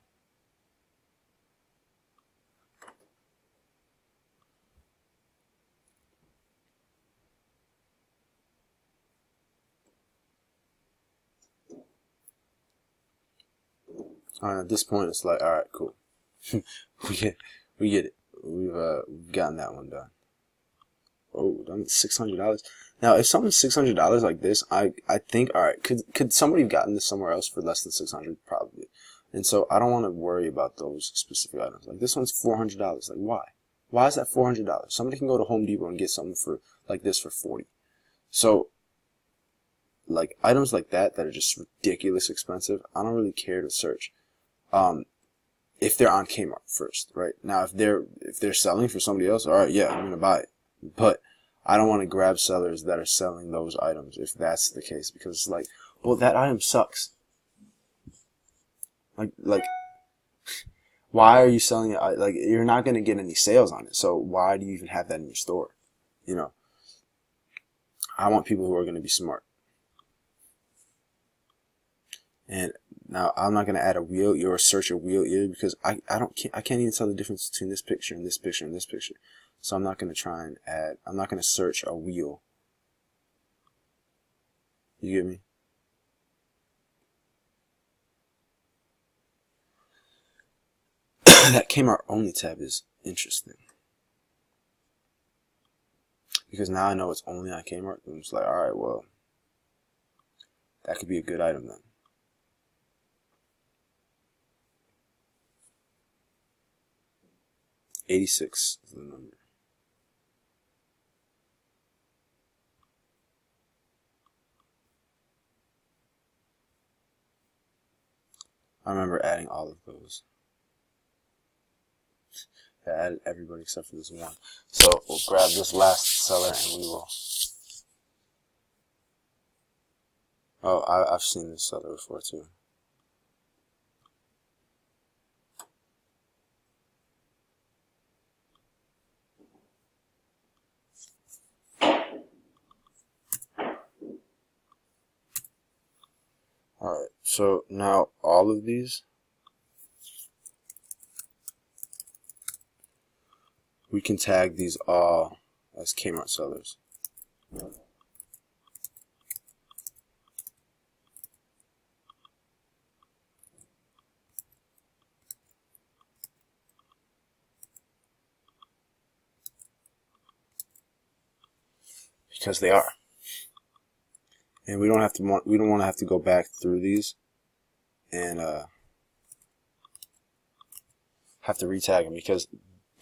Alright, at this point, it's like, alright, cool. we get it. We've gotten that one done. Oh, done $600. Now, if something's $600 like this, I think, alright, could somebody have gotten this somewhere else for less than $600? Probably. And so I don't want to worry about those specific items. Like, this one's $400. Like, why? Why is that $400? Somebody can go to Home Depot and get something for like this for $40. So, like, items like that are just ridiculous expensive, I don't really care to search. If they're on Kmart first, right? Now, if they're selling for somebody else, all right, yeah, I'm gonna buy it. But I don't want to grab sellers that are selling those items if that's the case, because it's like, well, that item sucks. Like, why are you selling it? Like, you're not gonna get any sales on it, so why do you even have that in your store? You know, I want people who are gonna be smart. And now I'm not gonna add a wheel ear or search a wheel ear, because I can't even tell the difference between this picture and this picture and this picture. So I'm not gonna try and add. I'm not gonna search a wheel You get me? That Kmart only tab is interesting. Because now I know it's only on Kmart. I'm just like, alright, well, that could be a good item then. $86 is the number. I remember adding all of those. I added everybody except for this one. So we'll grab this last seller and we will. Oh, I've seen this seller before too. Alright, so now all of these we can tag these all as Kmart sellers. Because they are. And we don't want to have to go back through these and have to retag them, because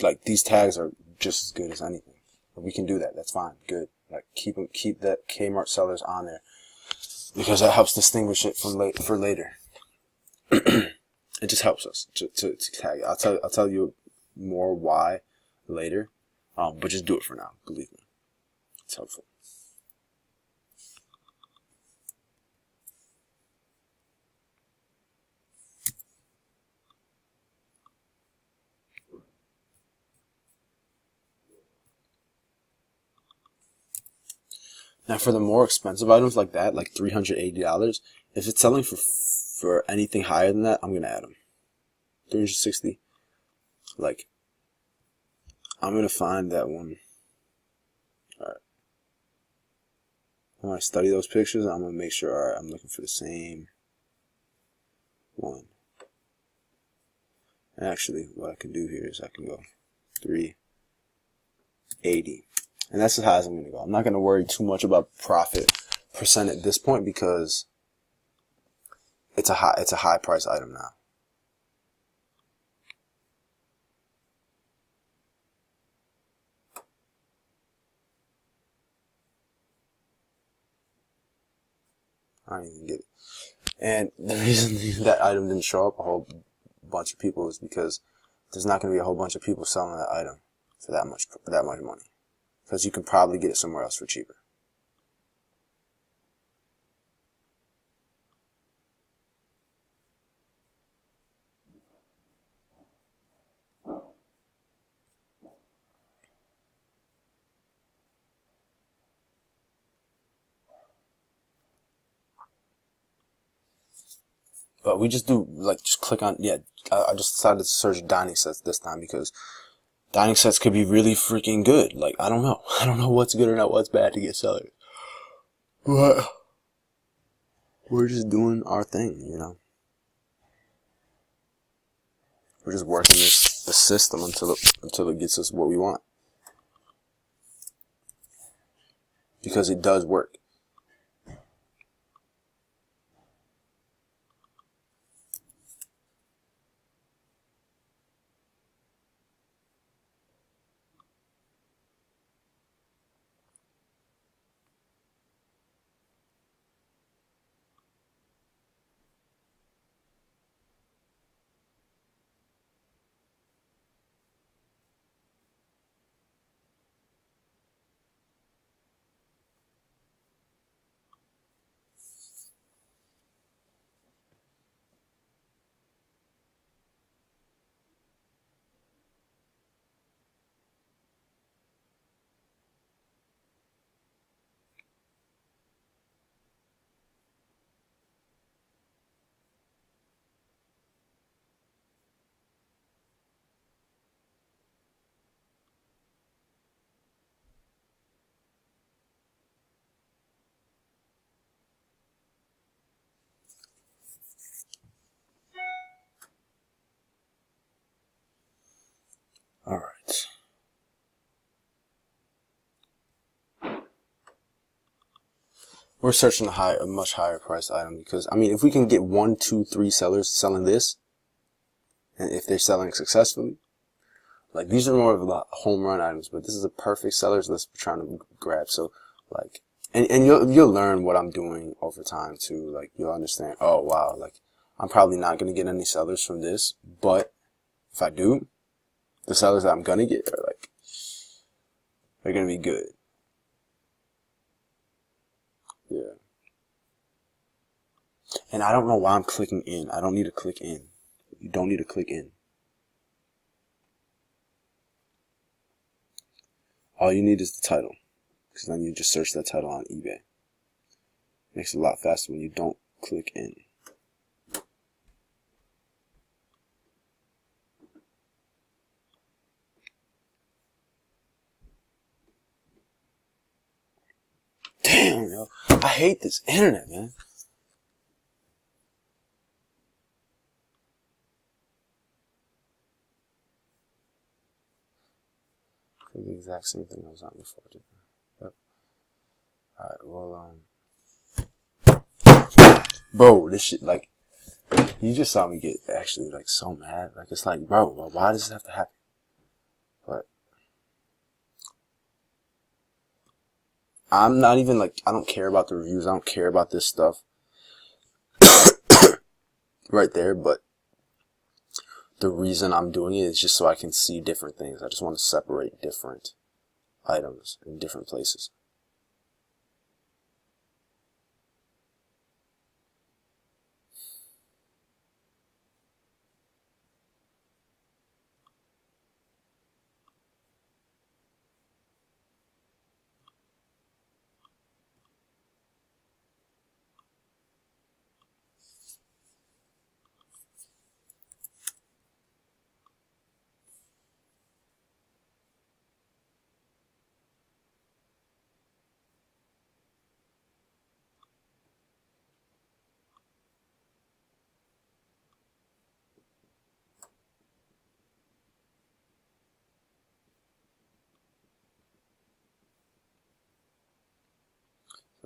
like these tags are just as good as anything. We can do that. That's fine. Good. Like keep the Kmart sellers on there, because that helps distinguish it from for later. It just helps us to tag it. I'll tell you more why later. But just do it for now. Believe me, it's helpful. Now, for the more expensive items like that, like $380, if it's selling for anything higher than that, I'm gonna add them. 360. Like, I'm gonna find that one. All right. When I study those pictures, I'm gonna make sure. All right, I'm looking for the same one. And actually, what I can do here is I can go 380. And that's as high as I'm going to go. I'm not going to worry too much about profit percent at this point, because it's a high price item now. I don't even get it. And the reason that item didn't show up a whole bunch of people is because there's not going to be a whole bunch of people selling that item for that much money. Because you can probably get it somewhere else for cheaper. But we just do, like, just click on, yeah, I just decided to search dining sets this time, because dining sets could be really freaking good. Like, I don't know. I don't know what's good or not what's bad to get sellers. But we're just doing our thing, you know. We're just working the system until it gets us what we want. Because it does work. we're searching a much higher priced item because, I mean, if we can get 1, 2, 3 sellers selling this, and if they're selling successfully, like these are more of the home run items, but this is a perfect seller's list we're trying to grab. So like, and you'll learn what I'm doing over time too. Like you'll understand, oh wow, like I'm probably not going to get any sellers from this, but if I do, the sellers that I'm going to get are like, they're going to be good. Yeah. And I don't know why I'm clicking in. I don't need to click in. You don't need to click in. All you need is the title, because then you just search that title on eBay. Makes it a lot faster when you don't click in. Damn, yo. I hate this internet, man. The exact same thing I was on before. Yep. Alright, well, bro, this shit, like, you just saw me get actually, like, so mad. Like, it's like, bro, why does this have to happen? But I'm not even, like, I don't care about the reviews. I don't care about this stuff right there, but the reason I'm doing it is just so I can see different things. I just want to separate different items in different places.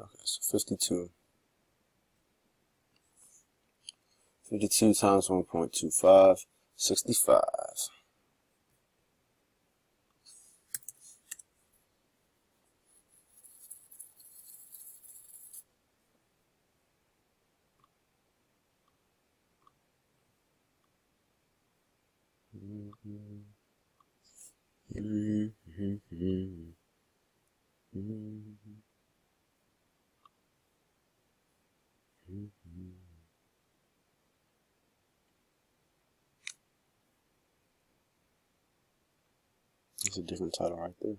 Okay, so 52. 52 times 1.25, 65. It's a different title right there.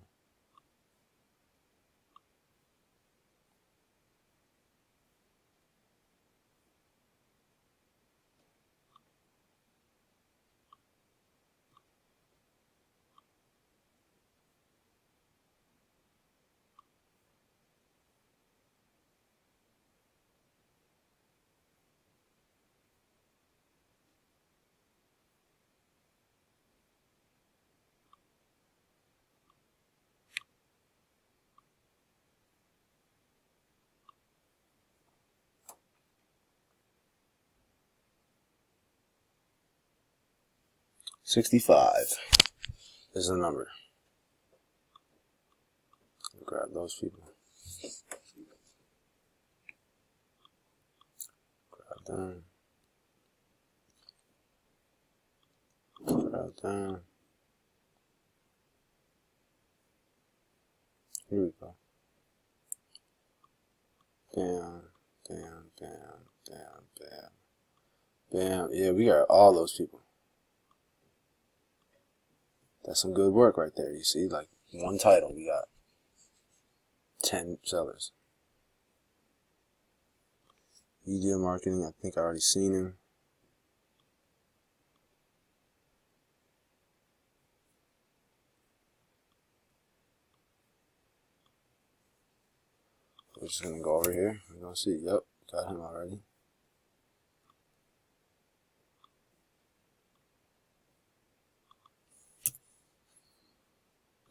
$65 is the number. Grab those people. Grab them. Grab them. Here we go. Bam, bam, bam, bam, bam. Bam. Yeah, we got all those people. That's some good work right there. You see, like one title, we got 10 sellers. Media marketing, I think I already seen him. We're just gonna go over here. We're gonna see. Yep, got him already.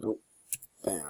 Nope. Bam.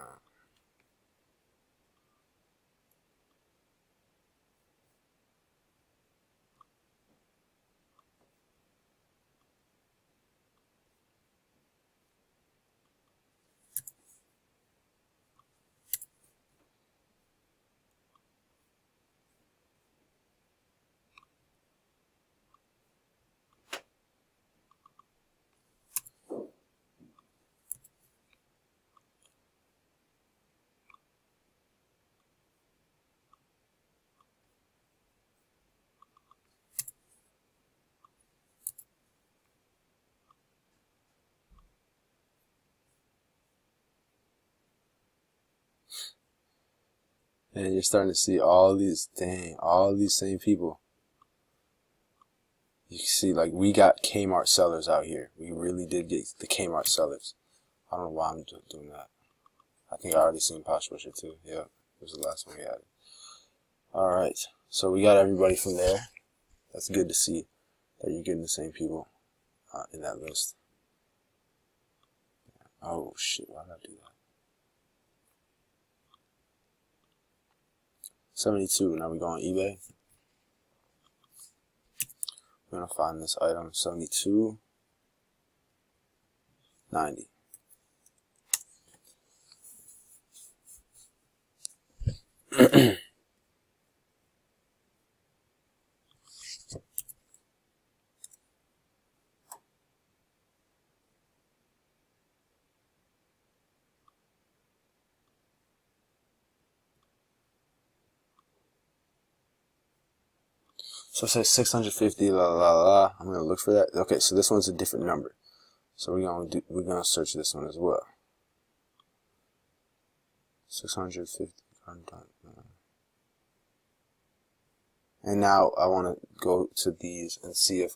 And you're starting to see all these same people. You see, like, we got Kmart sellers out here. We really did get the Kmart sellers. I don't know why I'm doing that. I think I already seen Posh Pusher too. Yeah, it was the last one we added. Alright, so we got everybody from there. That's good to see that you're getting the same people in that list. Oh shit, why did I do that? 72, now we go on eBay. We're gonna find this item, 72.90. So it says 650, la la la. I'm gonna look for that. Okay, so this one's a different number. So we're gonna search this one as well. 650. And now I want to go to these and see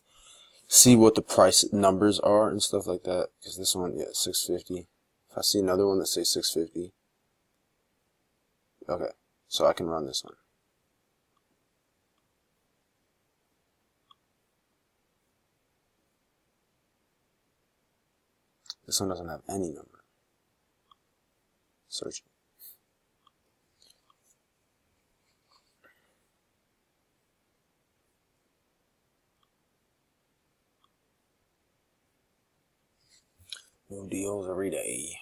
what the price numbers are and stuff like that. Because this one, yeah, 650. If I see another one that says 650, okay, so I can run this one. This one doesn't have any number. Search it. New deals every day.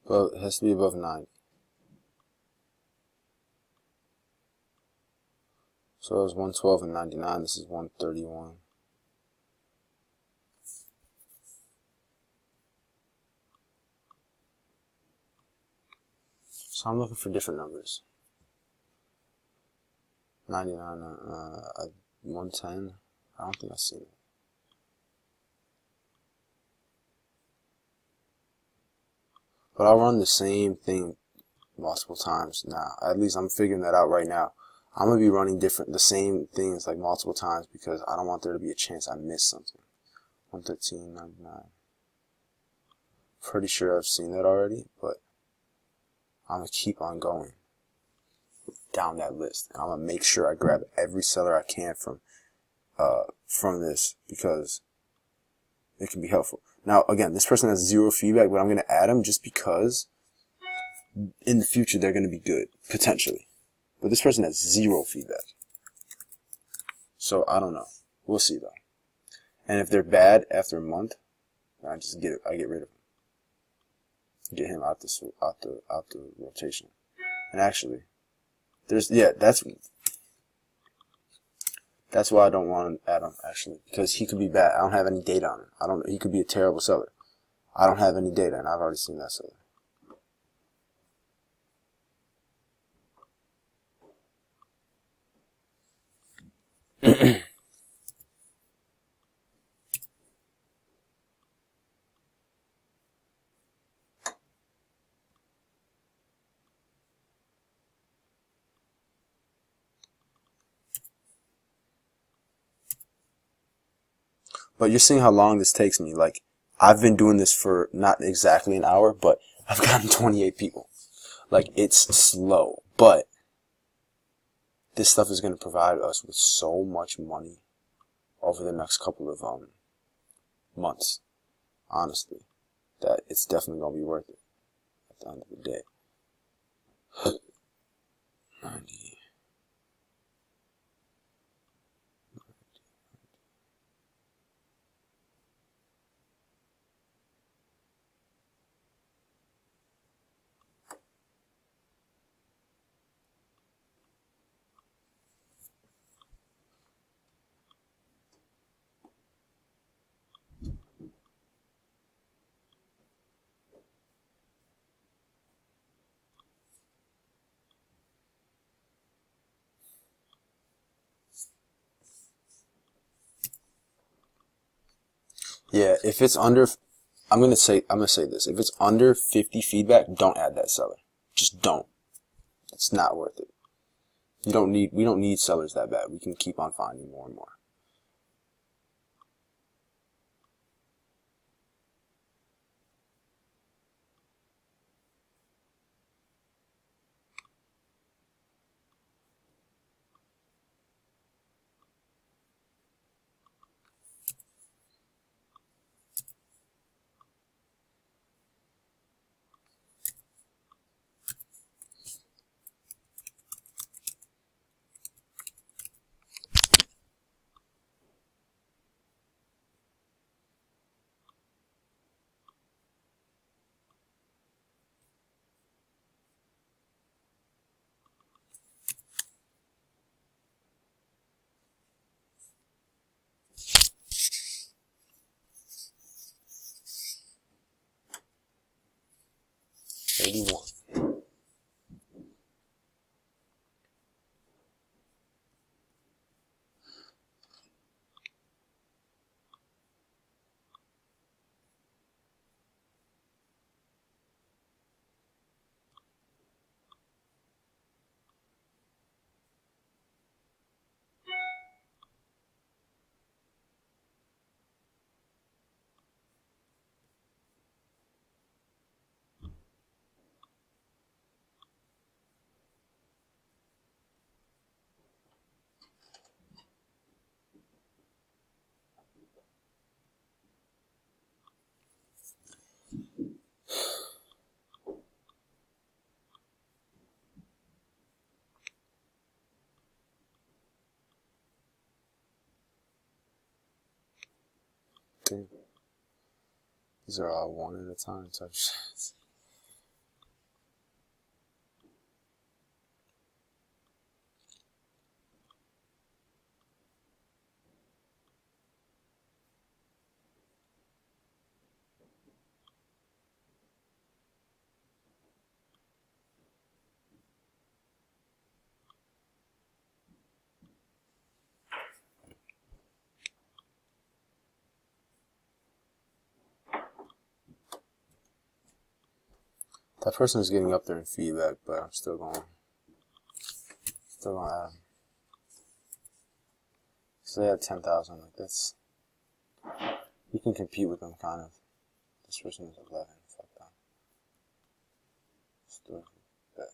But it has to be above 90. So it was 112 and 99. This is 131. So I'm looking for different numbers. 99, 110. I don't think I've seen it. But I'll run the same thing multiple times now. At least I'm figuring that out right now. I'm going to be running the same things like multiple times because I don't want there to be a chance I miss something. 113.99. Pretty sure I've seen that already, but I'm going to keep on going down that list. And I'm going to make sure I grab every seller I can from this because it can be helpful. Now, again, this person has 0 feedback, but I'm going to add them just because in the future they're going to be good, potentially. But this person has 0 feedback. So, I don't know. We'll see, though. And if they're bad after a month, I get rid of them. Get him out the rotation. And actually, that's why I don't want to add him, actually. Because he could be bad. I don't have any data on him. He could be a terrible seller. I don't have any data, and I've already seen that seller. But you're seeing how long this takes me. Like, I've been doing this for not exactly an hour, but I've gotten 28 people. Like, it's slow, but this stuff is going to provide us with so much money over the next couple of months, honestly, that it's definitely going to be worth it at the end of the day. 90. Yeah, if it's under, I'm gonna say this. If it's under 50 feedback, don't add that seller. Just don't. It's not worth it. We don't need sellers that bad. We can keep on finding more and more. $81. Okay. These are all one at a time type shit. That person is getting up there in feedback, but I'm still going add them. So they had 10,000. Like that's, you can compete with them kind of. This person is 11. Fuck that. Still bet.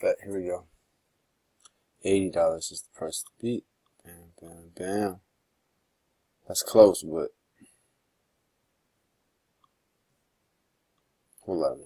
Bet. Here we go. $80 is the price to beat. Bam, bam, bam. That's close, but 11.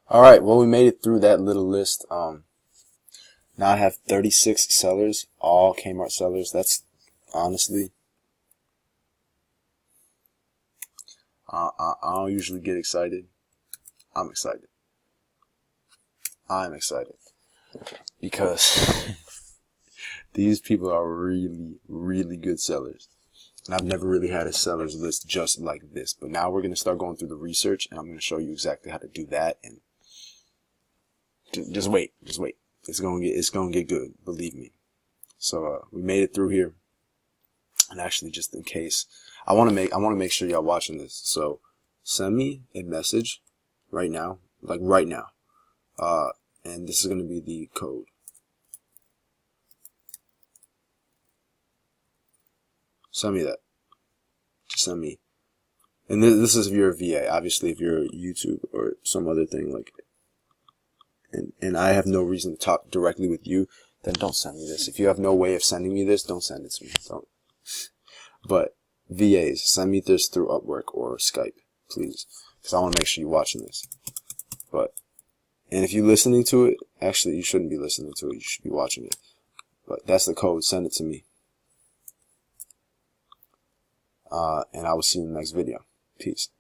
All right, well, we made it through that little list. Now I have 36 sellers, all Kmart sellers. That's honestly, I don't usually get excited. I'm excited. I'm excited because these people are really, really good sellers. And I've never really had a sellers list just like this. But now we're going to start going through the research, and I'm going to show you exactly how to do that. And just wait. It's going to get good. Believe me. So, we made it through here. And actually, just in case, I want to make sure y'all watching this. So send me a message right now, like right now. And this is going to be the code. Send me that. Just send me. And this is if you're a VA. Obviously, if you're YouTube or some other thing like, and I have no reason to talk directly with you, then don't send me this. If you have no way of sending me this, don't send it to me. Don't. But VAs, send me this through Upwork or Skype, please, because I want to make sure you're watching this. And if you're listening to it, actually, you shouldn't be listening to it. You should be watching it. But that's the code. Send it to me. And I will see you in the next video. Peace.